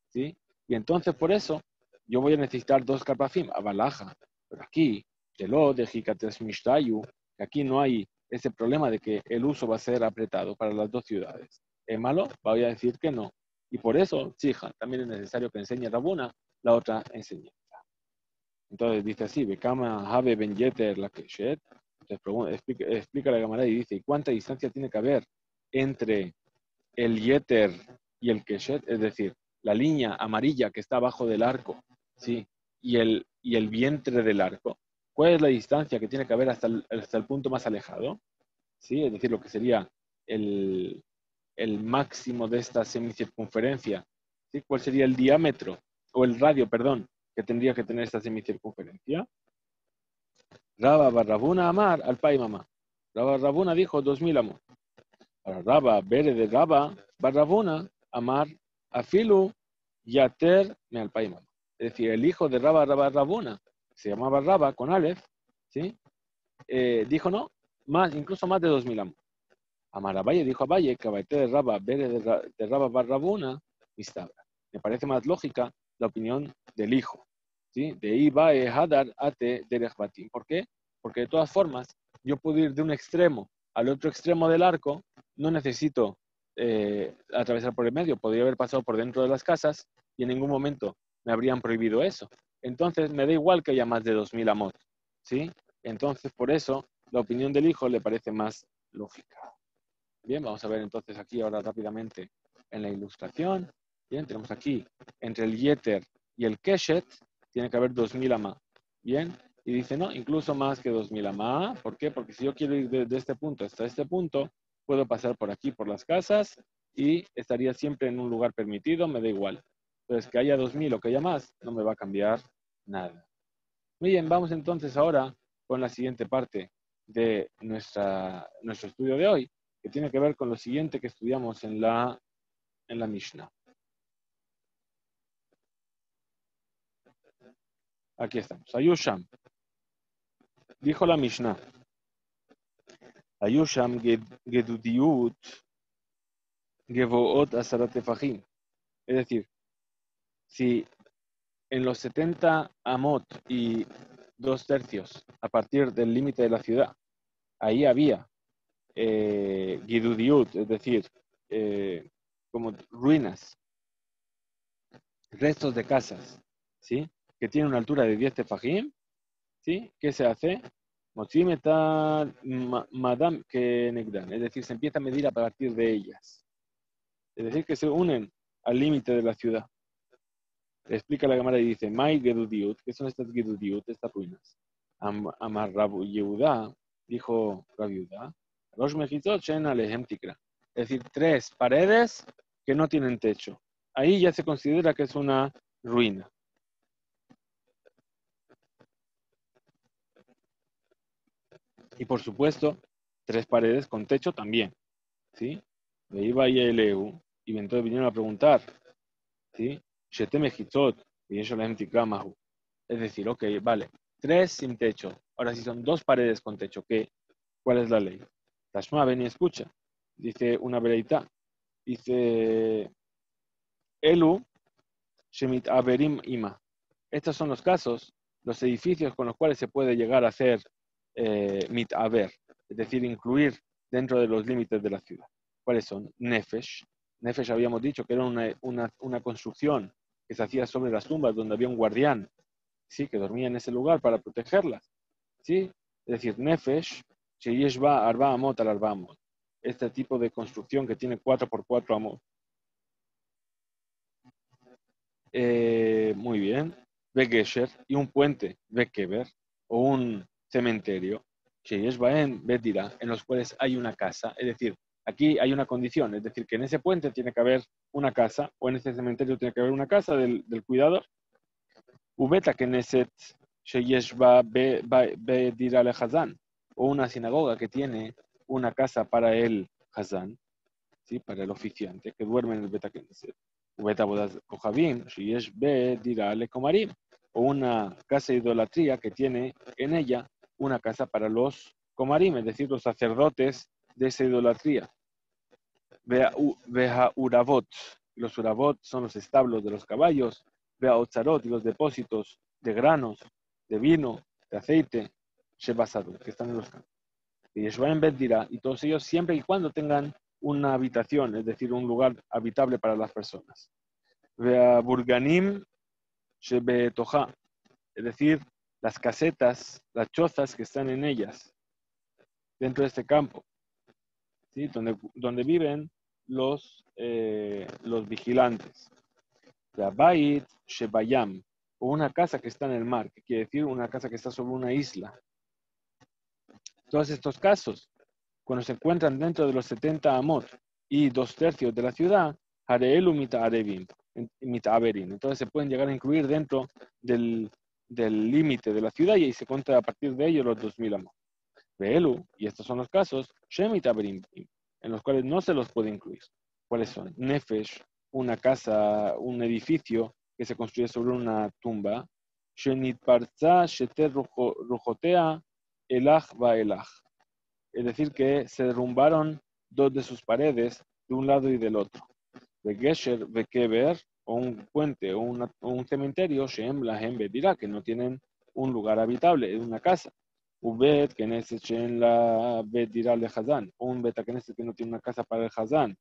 ¿Sí? Y entonces por eso yo voy a necesitar 2 carpafim, a Balaja. Pero aquí, de Jicates Mishtayu, que aquí no hay ese problema de que el uso va a ser apretado para las dos ciudades. ¿Es malo? Voy a decir que no. Y por eso, chija, también es necesario que enseñe Rabuna la otra enseñanza. Entonces dice así, Bekama Habe Ben Yeter la Keshet. Entonces explica la Gemara y dice, ¿y cuánta distancia tiene que haber entre el Yeter y el Keshet? Es decir, la línea amarilla que está abajo del arco, ¿sí? Y el vientre del arco. ¿Cuál es la distancia que tiene que haber hasta el punto más alejado? ¿Sí? Es decir, lo que sería el, el máximo de esta semicircunferencia. ¿Sí? ¿Cuál sería el diámetro o el radio, perdón, que tendría que tener esta semicircunferencia? Raba Barrabuna Amar al Pai Mamá. Raba Barrabuna dijo 2000 amos. Raba, Bere de Raba, Barrabuna, Amar, Afilu, Yater, Mealpaimam. Es decir, el hijo de Rabuna, se llamaba Raba con Aleph, ¿sí? Dijo no, incluso más de 2000 amos. Amar Abaye dijo Abaye, Cabaete de Raba, Bere de Raba Barrabuna, Mistabra. Me parece más lógica la opinión del hijo, ¿sí? De Ibae Hadar Ate Derech Batim. ¿Por qué? Porque de todas formas, yo puedo ir de un extremo al otro extremo del arco, no necesito atravesar por el medio, podría haber pasado por dentro de las casas y en ningún momento me habrían prohibido eso. Entonces me da igual que haya más de 2000 amos, ¿sí? Entonces por eso la opinión del hijo le parece más lógica. Bien, vamos a ver entonces aquí ahora rápidamente en la ilustración. Bien, tenemos aquí entre el Yeter y el Keshet tiene que haber 2000 amá. Bien, y dice no, incluso más que 2000 amá. ¿Por qué? Porque si yo quiero ir de este punto hasta este punto, puedo pasar por aquí, por las casas, y estaría siempre en un lugar permitido, me da igual. Entonces, que haya 2000 o que haya más, no me va a cambiar nada. Muy bien, vamos entonces ahora con la siguiente parte de nuestro estudio de hoy, que tiene que ver con lo siguiente que estudiamos en la Mishnah. Aquí estamos. Ayusham. Dijo la Mishnah. Ayusham gedudiut gevoot asarat tefajim. Es decir, si en los 70 amot y 2/3 a partir del límite de la ciudad, ahí había gedudiut, es decir, como ruinas, restos de casas, ¿sí? Que tienen una altura de 10 tefajim, ¿sí? ¿Qué se hace? Motzimeta madam que negdan, es decir, se empieza a medir a partir de ellas. Es decir, que se unen al límite de la ciudad. Explica la Gemara y dice, Mai Gedudiut, ¿qué son estas Gedudiut, estas ruinas? Amar Rabu Yehuda, dijo Rabu Yehuda, Rosh Mechizot Shen Alehem Tikra. Es decir, 3 paredes que no tienen techo. Ahí ya se considera que es una ruina. Y por supuesto, 3 paredes con techo también. ¿Sí? De iba y Eleu, y entonces vinieron a preguntar, ¿sí? Shetem Ejitzot, y ellos la Mahu. Es decir, ok, vale, 3 sin techo. Ahora si son 2 paredes con techo, ¿cuál es la ley? Tashma, ven y escucha. Dice una vereita. Dice, Elu, Shemit Averim Ima. Estos son los casos, los edificios con los cuales se puede llegar a hacer mit aver, es decir, incluir dentro de los límites de la ciudad. ¿Cuáles son? Nefesh. Nefesh habíamos dicho que era una construcción que se hacía sobre las tumbas donde había un guardián, ¿sí? Que dormía en ese lugar para protegerlas. ¿Sí? Es decir, Nefesh, Sheyeshba Arba Amot al Arba Amot. Este tipo de construcción que tiene 4x4 amot. Muy bien. Begesher y un puente, Bekeber, o un cementerio, Sheyeshba en Bedira, en los cuales hay una casa. Es decir, aquí hay una condición, es decir, que en ese puente tiene que haber una casa, o en ese cementerio tiene que haber una casa del cuidador. Ubeta Knesset Sheyeshba Bedira le Hazán, o una sinagoga que tiene una casa para el Hazán, ¿sí? Para el oficiante que duerme en el Beta Knesset. Ubeta Bodas Kohavim Sheyesh Bedira le Komarim, o una casa de idolatría que tiene en ella una casa para los Komarim, es decir, los sacerdotes de esa idolatría. Veja Uravot. Los Uravot son los establos de los caballos. Vea Otzarot y los depósitos de granos, de vino, de aceite, Shebasadu, que están en los campos. Y Yeshua en Bedira, y todos ellos siempre y cuando tengan una habitación, es decir, un lugar habitable para las personas. Vea Burganim Shebetoja, es decir, las casetas, las chozas que están en ellas, dentro de este campo, ¿sí? Donde viven los vigilantes. La Bait Shebayam, o una casa que está en el mar, que quiere decir una casa que está sobre una isla. Todos estos casos, cuando se encuentran dentro de los 70 amot y 2/3 de la ciudad, Hareelu Mita'averim. Entonces se pueden llegar a incluir dentro del límite de la ciudad y ahí se cuenta a partir de ello los 2000 amot. Beelu, y estos son los casos, Shemita'averim, en los cuales no se los puede incluir. ¿Cuáles son? Nefesh, una casa, un edificio que se construye sobre una tumba. Shenitparza Sheter Rujotea Elach Vaelach. Es decir, que se derrumbaron 2 de sus paredes de un lado y del otro. Begesher, Bekeber, o un puente, o un cementerio, Shem Lahem Bedirá, que no tienen un lugar habitable, es una casa. Ubet, Keneset, Shem la Bedirá le Hazán, o un Beta Keneset que no tiene una casa para el Hazán,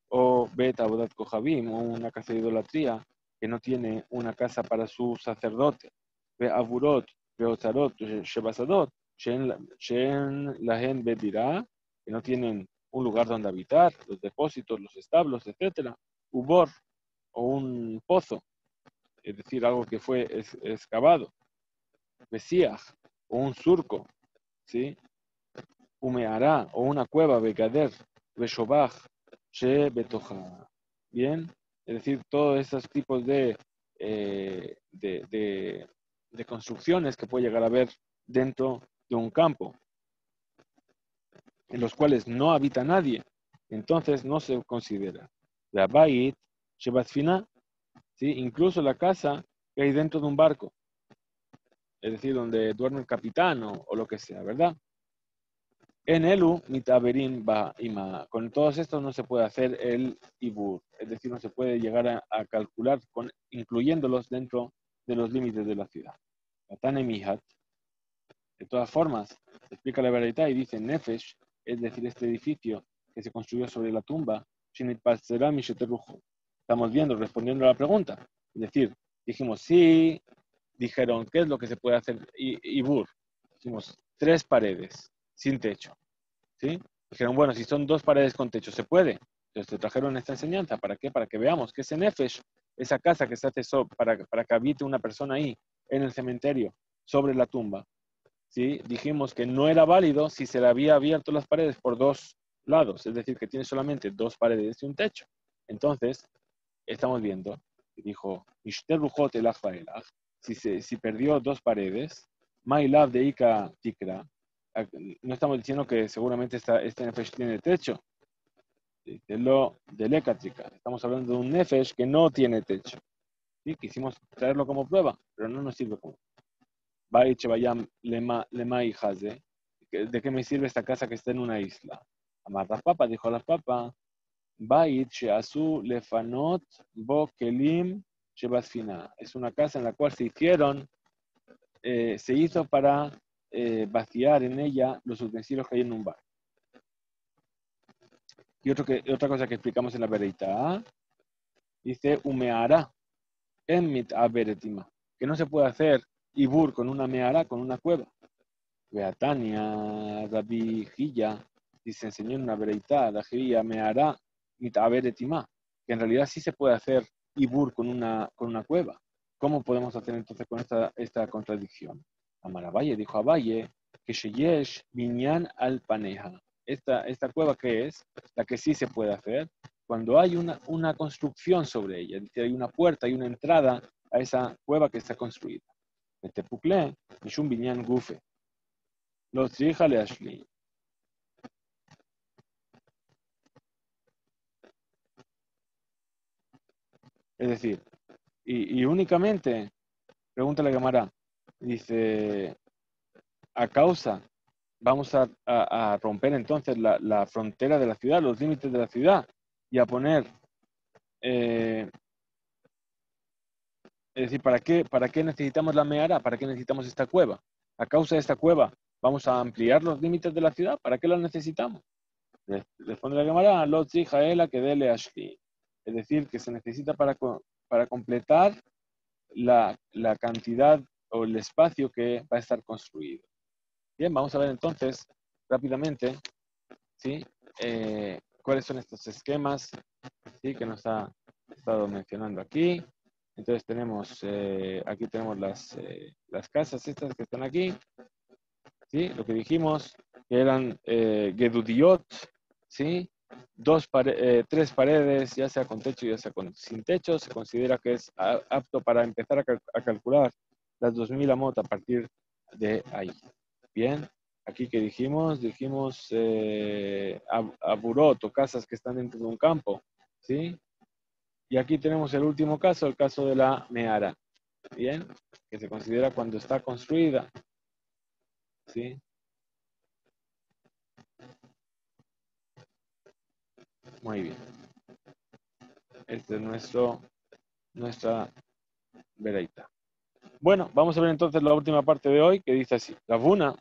o Beta Bodat Kohavim, o una casa de idolatría que no tiene una casa para su sacerdote. Be Avurot, Beotzarot, Shebasadot, Shen Lahen Bedirá, que no tienen un lugar donde habitar, los depósitos, los establos, etc. Ubor, o un pozo, es decir, algo que fue excavado. Besiach, o un surco, ¿sí? Umeará, o una cueva, Begader, Beshobach, She Betoja. Bien, es decir, todos esos tipos de construcciones que puede llegar a haber dentro de un campo, en los cuales no habita nadie, entonces no se considera. La Bait, Shebatfina, ¿sí? Incluso la casa que hay dentro de un barco, es decir, donde duerme el capitán o lo que sea, ¿verdad? En Elu, mitaberin ba ima. Con todos estos no se puede hacer el ibur, es decir, no se puede llegar a calcular incluyéndolos dentro de los límites de la ciudad. Atane mihat. De todas formas, se explica la verdad y dice Nefesh, es decir, este edificio que se construyó sobre la tumba, estamos viendo, respondiendo a la pregunta. Es decir, dijimos, sí, dijeron, ¿qué es lo que se puede hacer? Ibur. Dijimos, 3 paredes, sin techo. ¿Sí? Dijeron, bueno, si son 2 paredes con techo, ¿se puede? Entonces te trajeron esta enseñanza. ¿Para qué? Para que veamos que ese Nefesh, esa casa que se hace para que habite una persona ahí, en el cementerio, sobre la tumba, ¿sí? Dijimos que no era válido si se le había abierto las paredes por 2 lados, es decir, que tiene solamente 2 paredes y un techo. Entonces, estamos viendo, dijo, si perdió 2 paredes, Mailav de Ika Tikra, no estamos diciendo que seguramente este Nefesh tiene techo, de Lekatrika, estamos hablando de un Nefesh que no tiene techo. ¿Sí? Quisimos traerlo como prueba, pero no nos sirve como Bait Shebayam Lema y Haze. ¿De qué me sirve esta casa que está en una isla? Amar las papas, dijo las papas. Bait Sheasu Lefanot Bo Kelim Shebasfina. Es una casa en la cual se hizo para vaciar en ella los utensilios que hay en un bar. Y otra cosa que explicamos en la Bereitá, dice umeara en mit'aberetima, que no se puede hacer ibur con una meara, con una cueva. Beatania, Rabbi Gilla, dice, enseñó en una Bereitá, la Gilla meara mit'aberetima, que en realidad sí se puede hacer ibur con una cueva. ¿Cómo podemos hacer entonces con esta contradicción? Amar Abaye dijo Abaye que Sheyesh Binyan al Paneja. Esta cueva, ¿qué es? La que sí se puede hacer cuando hay una construcción sobre ella. Es decir, hay una puerta, hay una entrada a esa cueva que está construida. Este Pucle, Mishum Binyan Gufe. Los Trija le Ashli. Es decir, y únicamente, pregunta la Gemara, dice, a causa, vamos a romper entonces la frontera de la ciudad, los límites de la ciudad, y a poner, es decir, ¿para qué necesitamos la meara? ¿Para qué necesitamos esta cueva? A causa de esta cueva, ¿vamos a ampliar los límites de la ciudad? ¿Para qué la necesitamos? Responde la Gemara, Lot Jaela que dele Ashli. Es decir, que se necesita para completar la cantidad o el espacio que va a estar construido. Bien, vamos a ver entonces rápidamente, ¿sí? Cuáles son estos esquemas, ¿sí? Que nos ha estado mencionando aquí. Entonces tenemos, aquí tenemos las casas estas que están aquí, ¿sí? Lo que dijimos, que eran Gedudiot, ¿sí? Tres paredes, ya sea con techo, ya sea sin techo, se considera que es apto para empezar a calcular las 2000 amot a partir de ahí. Bien, aquí que dijimos aburot o casas que están dentro de un campo, ¿sí? Y aquí tenemos el último caso, el caso de la meara, ¿bien? Que se considera cuando está construida, ¿sí? Muy bien. Este es nuestra vereita. Bueno, vamos a ver entonces la última parte de hoy, que dice así. Rabuna,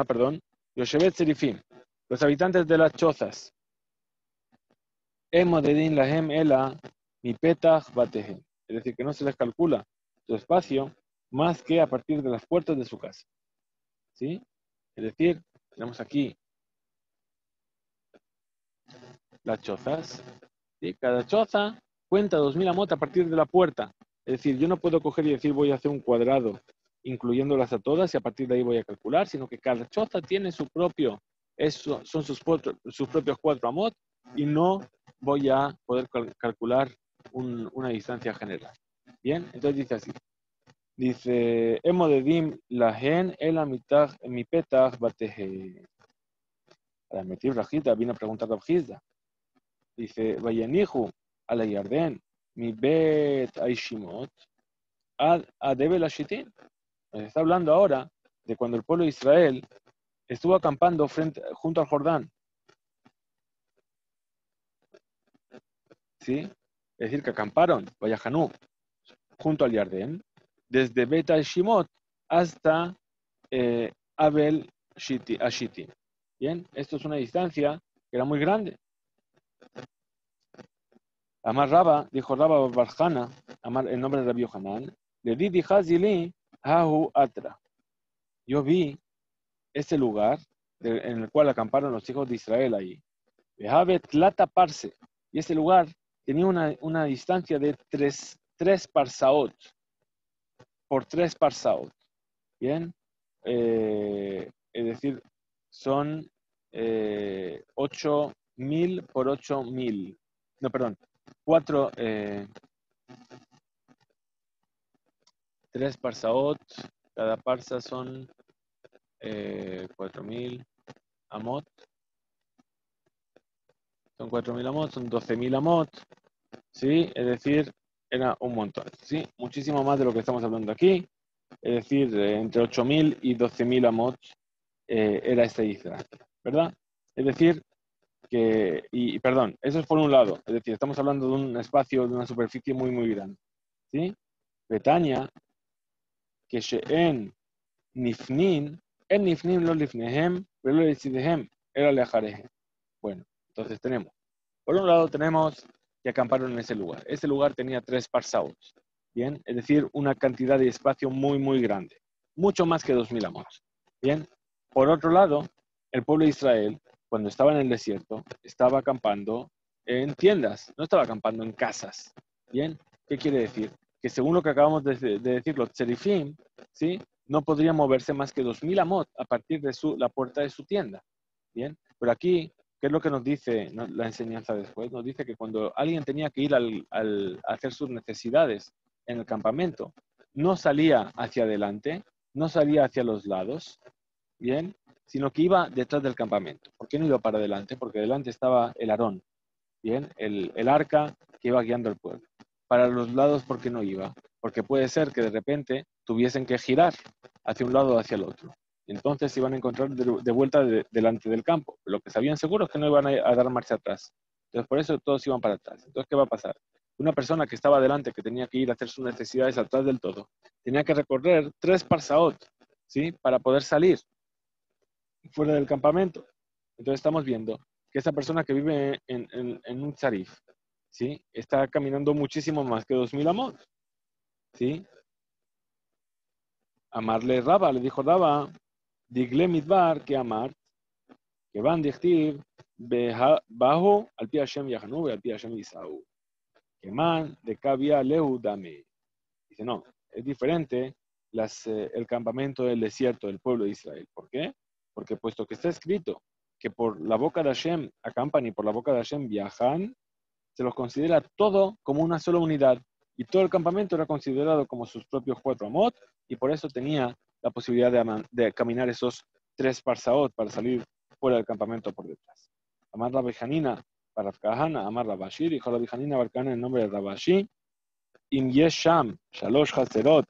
perdón, Yoshevet Serifim, los habitantes de las chozas, Emodedin lahem ela mi petach batehem. Es decir, que no se les calcula su espacio más que a partir de las puertas de su casa. ¿Sí? Es decir, tenemos aquí las chozas. ¿Sí? Cada choza cuenta 2000 amot a partir de la puerta. Es decir, yo no puedo coger y decir voy a hacer un cuadrado incluyéndolas a todas y a partir de ahí voy a calcular, sino que cada choza tiene su propio, son sus propios 4 amot y no voy a poder calcular una distancia general. Bien, entonces dice así. Dice, Emodedim lahen el amitach mi petach batehe. Para meter rajita, vino a preguntar a Bjizda. Dice, Vayanihu a la Yarden, mi bet aishimot, adebe la shitin. Está hablando ahora de cuando el pueblo de Israel estuvo acampando junto al Jordán. ¿Sí? Es decir, que acamparon, Vayahanú, junto al Yardén, desde Bet Shimot hasta Abel Shitin. Bien, esto es una distancia que era muy grande. Amar Raba, dijo Raba Barjana, el nombre de Rabbi Yohanan, le di Hazili Hahu Atra. Yo vi ese lugar en el cual acamparon los hijos de Israel ahí. Tlata Parse. Y ese lugar tenía una distancia de 3 parsaot por 3 parsaot. Bien. Es decir, son 8000 por 8000. No, perdón. 3 parsaot. Cada parsa son 4000 amot. Son 4000 amot, son 12000 amot. ¿Sí? Es decir, era un montón. ¿Sí? Muchísimo más de lo que estamos hablando aquí. Es decir, entre 8000 y 12000 amot era esta distancia. ¿Verdad? Es decir, perdón, eso es por un lado. Es decir, estamos hablando de un espacio, de una superficie muy, muy grande. ¿Sí? Betania, que en nifnin lo lifnehem, pero lo decidehem, era lejarehem. Bueno, Entonces tenemos, por un lado tenemos que acamparon en ese lugar. Ese lugar tenía 3 parsaot, ¿bien? Es decir, una cantidad de espacio muy, muy grande. Mucho más que 2000 amos, ¿bien? Por otro lado, el pueblo de Israel, cuando estaba en el desierto, estaba acampando en tiendas, no estaba acampando en casas, ¿bien? ¿Qué quiere decir? Que según lo que acabamos de decir, los tzerifim, ¿sí? No podrían moverse más que 2000 amot a partir de la puerta de su tienda, ¿bien? Pero aquí, ¿qué es lo que nos dice la enseñanza después? Nos dice que cuando alguien tenía que ir a hacer sus necesidades en el campamento, no salía hacia adelante, no salía hacia los lados, ¿bien? Sino que iba detrás del campamento. ¿Por qué no iba para adelante? Porque delante estaba el Aarón, ¿bien? El arca que iba guiando al pueblo. Para los lados, ¿por qué no iba? Porque puede ser que de repente tuviesen que girar hacia un lado o hacia el otro. Entonces se iban a encontrar de vuelta delante del campo. Lo que sabían seguro es que no iban a dar marcha atrás. Entonces por eso todos iban para atrás. Entonces, ¿qué va a pasar? Una persona que estaba adelante, que tenía que ir a hacer sus necesidades atrás del todo, tenía que recorrer 3 parsaot, ¿sí? Para poder salir fuera del campamento. Entonces estamos viendo que esa persona que vive en un tzarif, ¿sí? Está caminando muchísimo más que 2000 amos, ¿sí? Amarle Raba, le dijo Raba, digle midbar que amar, que van dichtiv, bajo al pi Hashem Yahanu, al pi Hashem Isaú, que man de kabia lehu dame. Dice, no, es diferente el campamento del desierto del pueblo de Israel. ¿Por qué? Porque puesto que está escrito que por la boca de Hashem acampan y por la boca de Hashem viajan, se los considera todo como una sola unidad. Y todo el campamento era considerado como sus propios 4 amot, y por eso tenía la posibilidad de caminar esos 3 parsaot para salir fuera del campamento por detrás. Amar Rabbi Hanina, para Kahana, Amar Rabashi, dijo Rabbi Hanina Barcana en nombre de Rabashi, Im Yesham, Shalosh Hatzerot,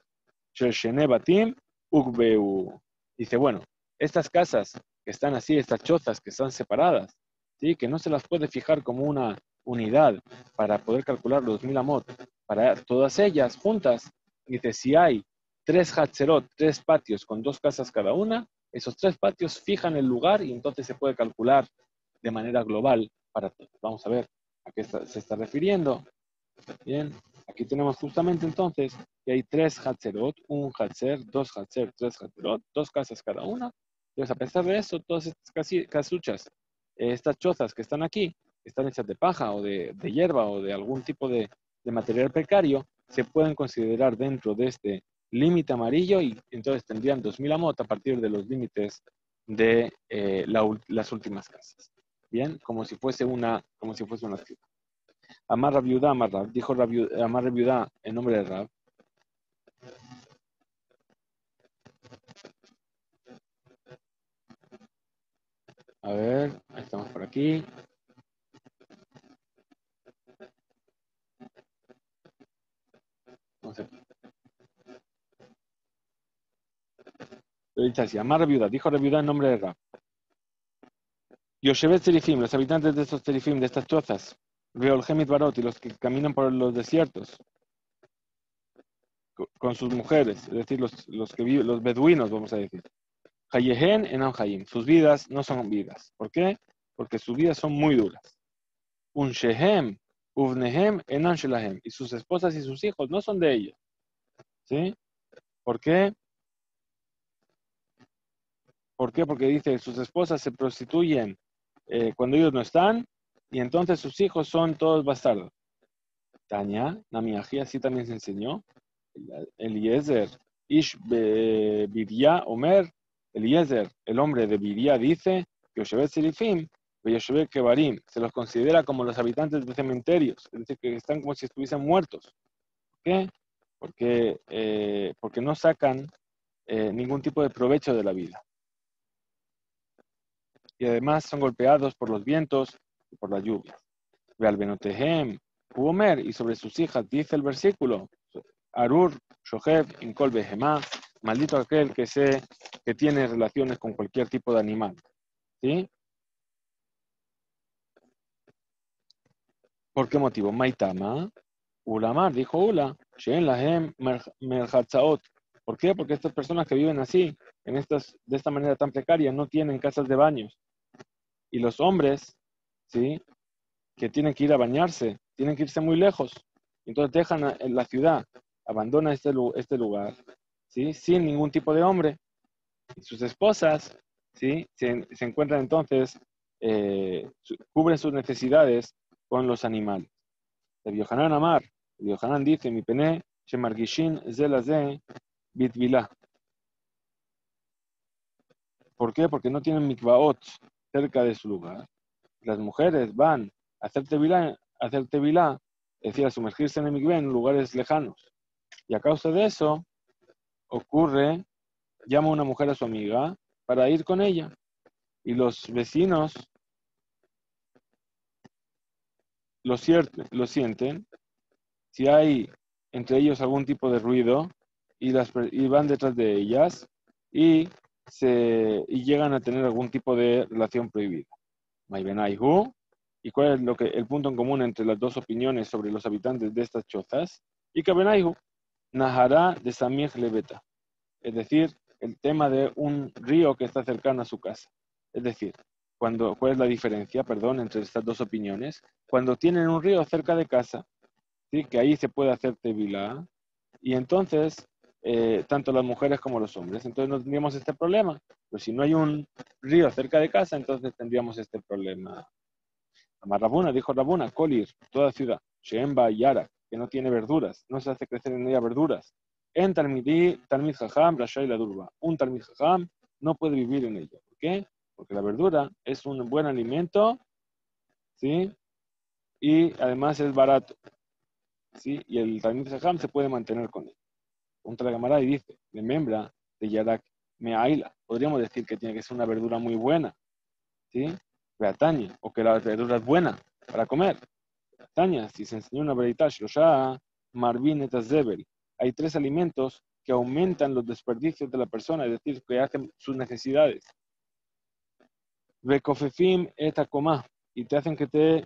Shel Shene Batim, Ukbeu. Dice, bueno, estas casas que están así, estas chozas que están separadas, ¿sí? Que no se las puede fijar como una unidad para poder calcular los 1000 amot, para todas ellas juntas. Dice, si hay 3 Hatzerot, 3 patios con 2 casas cada una, esos 3 patios fijan el lugar y entonces se puede calcular de manera global para todos. Vamos a ver a qué se está refiriendo. Bien, aquí tenemos justamente entonces que hay 3 Hatzerot, un Hatzer, 2 Hatzer, 3 Hatzerot, 2 casas cada una. Entonces, a pesar de eso, todas estas casuchas, estas chozas que están aquí, están hechas de paja o de hierba o de algún tipo de material precario, se pueden considerar dentro de este límite amarillo y entonces tendrían 2000 amot a partir de los límites de las últimas casas. Bien, como si fuese una escrita. Amar Rabiudá, Amar Rab, dijo Amar Rabiudá en nombre de Rab. A ver, ahí estamos por aquí. Vamos a dice así, Amar Rabiudá, dijo Rabiudá en nombre de Rab. Yoshevet Serifim, los habitantes de estos Serifim, de estas chozas, Reolgemit Barot y los que caminan por los desiertos con sus mujeres, es decir, los que viven, los beduinos, vamos a decir. Hayehen en Amhayim, sus vidas no son vidas. ¿Por qué? Porque sus vidas son muy duras. Un Shehem, Uvnehem enan Shelahem, y sus esposas y sus hijos no son de ellos. ¿Sí? ¿Por qué? ¿Por qué? Porque dice, sus esposas se prostituyen cuando ellos no están, y entonces sus hijos son todos bastardos. Tania, Namiaji, así también se enseñó. Eliezer, Ish Bidia Omer, Eliezer, el hombre de Bidia, dice, Yoshevet Serifim, Yoshevet Kebarim, se los considera como los habitantes de cementerios, es decir, que están como si estuviesen muertos. ¿Por qué? Porque no sacan ningún tipo de provecho de la vida. Y además son golpeados por los vientos y por las lluvias. Vealbenotehem, Uomer, y sobre sus hijas, dice el versículo, Arur, Shohev, Inkol Behemá, maldito aquel que tiene relaciones con cualquier tipo de animal. ¿Sí? ¿Por qué motivo? Maitama, Ulamar, dijo Ula, Shen Lahem Merhatzaot. ¿Por qué? Porque estas personas que viven así, de esta manera tan precaria, no tienen casas de baños. Y los hombres ¿sí? Que tienen que ir a bañarse, tienen que irse muy lejos. Entonces dejan en la ciudad, abandonan este lugar, ¿sí? Sin ningún tipo de hombre. Y sus esposas, ¿sí? Se encuentran entonces, cubren sus necesidades con los animales. El Yohanan Amar, el Yohanan dice, mi pene, shemargishin zelaze bitvilá. ¿Por qué? Porque no tienen mikvaot cerca de su lugar. Las mujeres van a hacer tevilá, es decir, a sumergirse en el mikvé en lugares lejanos. Y a causa de eso, ocurre, llama a una mujer a su amiga para ir con ella. Y los vecinos lo sienten. Si hay entre ellos algún tipo de ruido, y van detrás de ellas y, y llegan a tener algún tipo de relación prohibida. Maibenaihu. ¿Y cuál es el punto en común entre las dos opiniones sobre los habitantes de estas chozas? Y Kabenaihu, Nahara de Samich Lebeta. Es decir, el tema de un río que está cercano a su casa. Es decir, ¿cuál es la diferencia, perdón, entre estas dos opiniones? Cuando tienen un río cerca de casa, ¿sí? Que ahí se puede hacer tevilá, y entonces, tanto las mujeres como los hombres. Entonces no tendríamos este problema. Pero si no hay un río cerca de casa, entonces tendríamos este problema. Amar Rabuna, dijo Rabuna, Kolir, toda ciudad, Shemba y Yara, que no tiene verduras, no se hace crecer en ella verduras. En Talmid Jajam, Rashai la Durba. Un Talmid Jajam no puede vivir en ella. ¿Por qué? Porque la verdura es un buen alimento, ¿sí? Y además es barato, ¿sí? Y el Talmid Jajam se puede mantener con él. Un Tragamara y dice, de membra de Yarak Meaila. Podríamos decir que tiene que ser una verdura muy buena, ¿sí? Beataña, o que la verdura es buena para comer. Tania, si se enseñó una verdad, Shloshá, Marvin et Zebel. Hay tres alimentos que aumentan los desperdicios de la persona, es decir, que hacen sus necesidades. Vekofefim et akomá, y te hacen que te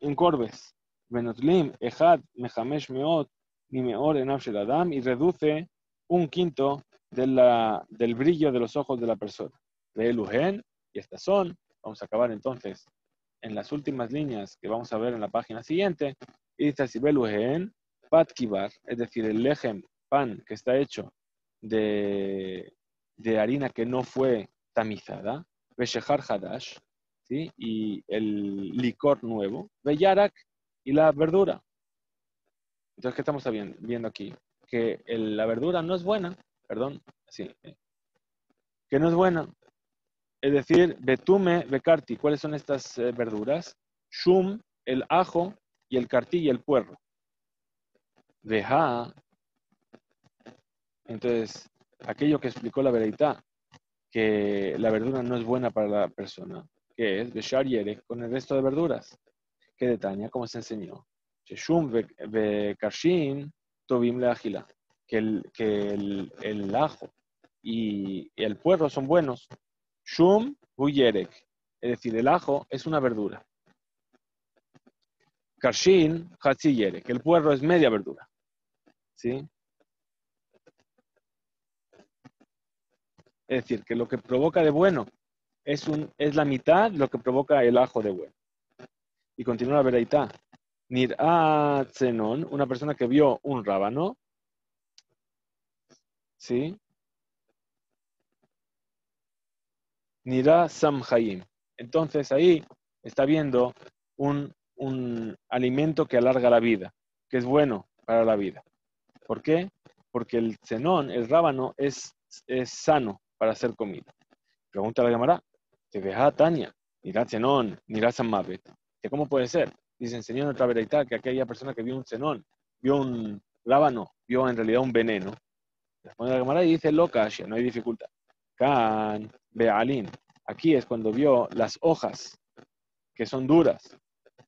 encorves. Benotlim, Ejad, Mehamesh Meot, Nimeor Enav Shel Adam, y reduce un quinto del brillo de los ojos de la persona. Ve Eluhen, y estas son, vamos a acabar entonces en las últimas líneas que vamos a ver en la página siguiente, y dice así, Beluhen, Pat Kibar, es decir, el lejem, pan que está hecho de harina que no fue tamizada, Beshehar Hadash, ¿sí? Y el licor nuevo, Beyarak, y la verdura. Entonces, ¿qué estamos viendo aquí? Que la verdura no es buena, perdón, sí, que no es buena. Es decir, betume, becarti. ¿Cuáles son estas verduras? Shum, el ajo, y el carti y el puerro. Veja, entonces, aquello que explicó la vereitá, que la verdura no es buena para la persona, que es beshar yere, con el resto de verduras. ¿Qué detaña? Como se enseñó. Shum, bekarshin, tobim leagila. Que el ajo y el puerro son buenos. Shum, huyerek. Es decir, el ajo es una verdura. Karshin, hatziyere, que el puerro es media verdura. ¿Sí? Es decir, que lo que provoca de bueno es la mitad de lo que provoca el ajo de bueno. Y continúa la veraitá. Nir'a tzenon, una persona que vio un rábano, ¿sí? Nir'a samhaim. Entonces ahí está viendo un alimento que alarga la vida, que es bueno para la vida. ¿Por qué? Porque el tzenón, el rábano, es sano para hacer comida. Pregunta la Gemara, te veja Tania, nirá tzenón, nirá sammavet. ¿Cómo puede ser? Dice, enseñó en otra vereitá que aquella persona que vio un tzenón, vio un rábano, vio en realidad un veneno. Responde la Gemara y dice, loca, no hay dificultad. Kan, be'alin. Aquí es cuando vio las hojas, que son duras.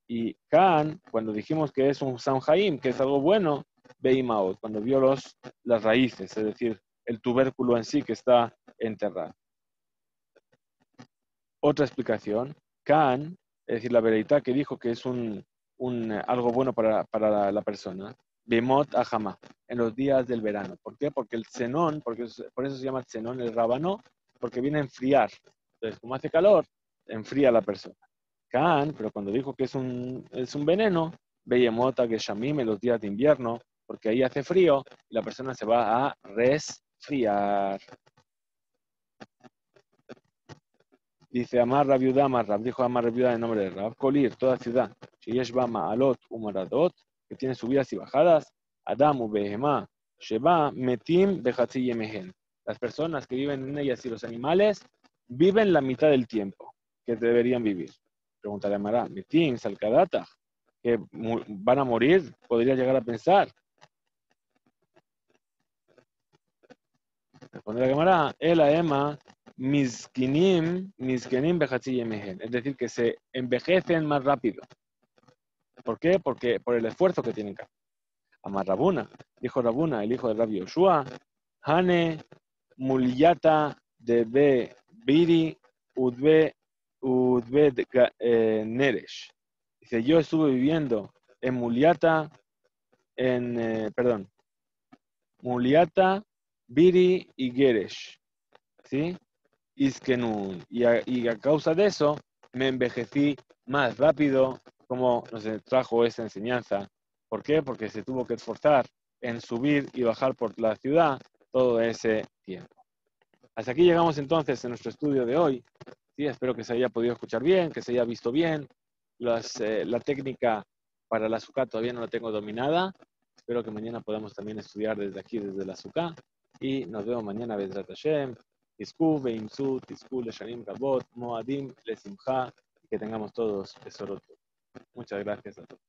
Y Kan, cuando dijimos que es un samhaim, que es algo bueno, Beimaot, cuando vio las raíces, es decir, el tubérculo en sí que está enterrado. Otra explicación, Kan, es decir, la vereitá que dijo que es algo bueno para la persona, Bemot Ajama, en los días del verano. ¿Por qué? Porque el xenón, por eso se llama xenón el rábano, porque viene a enfriar. Entonces, como hace calor, enfría a la persona. Khan, pero cuando dijo que es un veneno, Beyemota, Geshamim en los días de invierno, porque ahí hace frío y la persona se va a resfriar. Dice Amar Rabiudá, Amar Rab, dijo Amar Rabiudá en nombre de Rab, Kolir, toda ciudad, Sheyesh Ba Ma'alot Umaradot, que tiene subidas y bajadas, Adam Ubehemá, Sheba Metim Bechatzi Yemehen. Las personas que viven en ellas y los animales viven la mitad del tiempo que deberían vivir. Pregunta de Amará, Metim, Salkadata, que van a morir, podría llegar a pensar. Responde la Gemara, Ela Ema, Mizkenim Bechatzi Yemehen. Es decir, que se envejecen más rápido. ¿Por qué? Porque por el esfuerzo que tienen que hacer. Amar Rabuna, dijo Rabuna, el hijo de Rabbi Yoshua, Hane Mulyata de Be Biri Udbe Neresh. Dice, yo estuve viviendo en Mulyata, Mulyata, Biri y Geresh. ¿Sí? Iskenun. Y a causa de eso me envejecí más rápido, como nos trajo esa enseñanza. ¿Por qué? Porque se tuvo que esforzar en subir y bajar por la ciudad todo ese tiempo. Hasta aquí llegamos entonces en nuestro estudio de hoy. Sí, espero que se haya podido escuchar bien, que se haya visto bien. La técnica para la SUKA todavía no la tengo dominada. Espero que mañana podamos también estudiar desde aquí, desde la SUKA. Y nos vemos mañana, Bezrat Hashem. Tizku, Beimsu, Tizku, Leshanim Rabot, Moadim, Lesimcha. Y que tengamos todos Besorot. Muchas gracias a todos.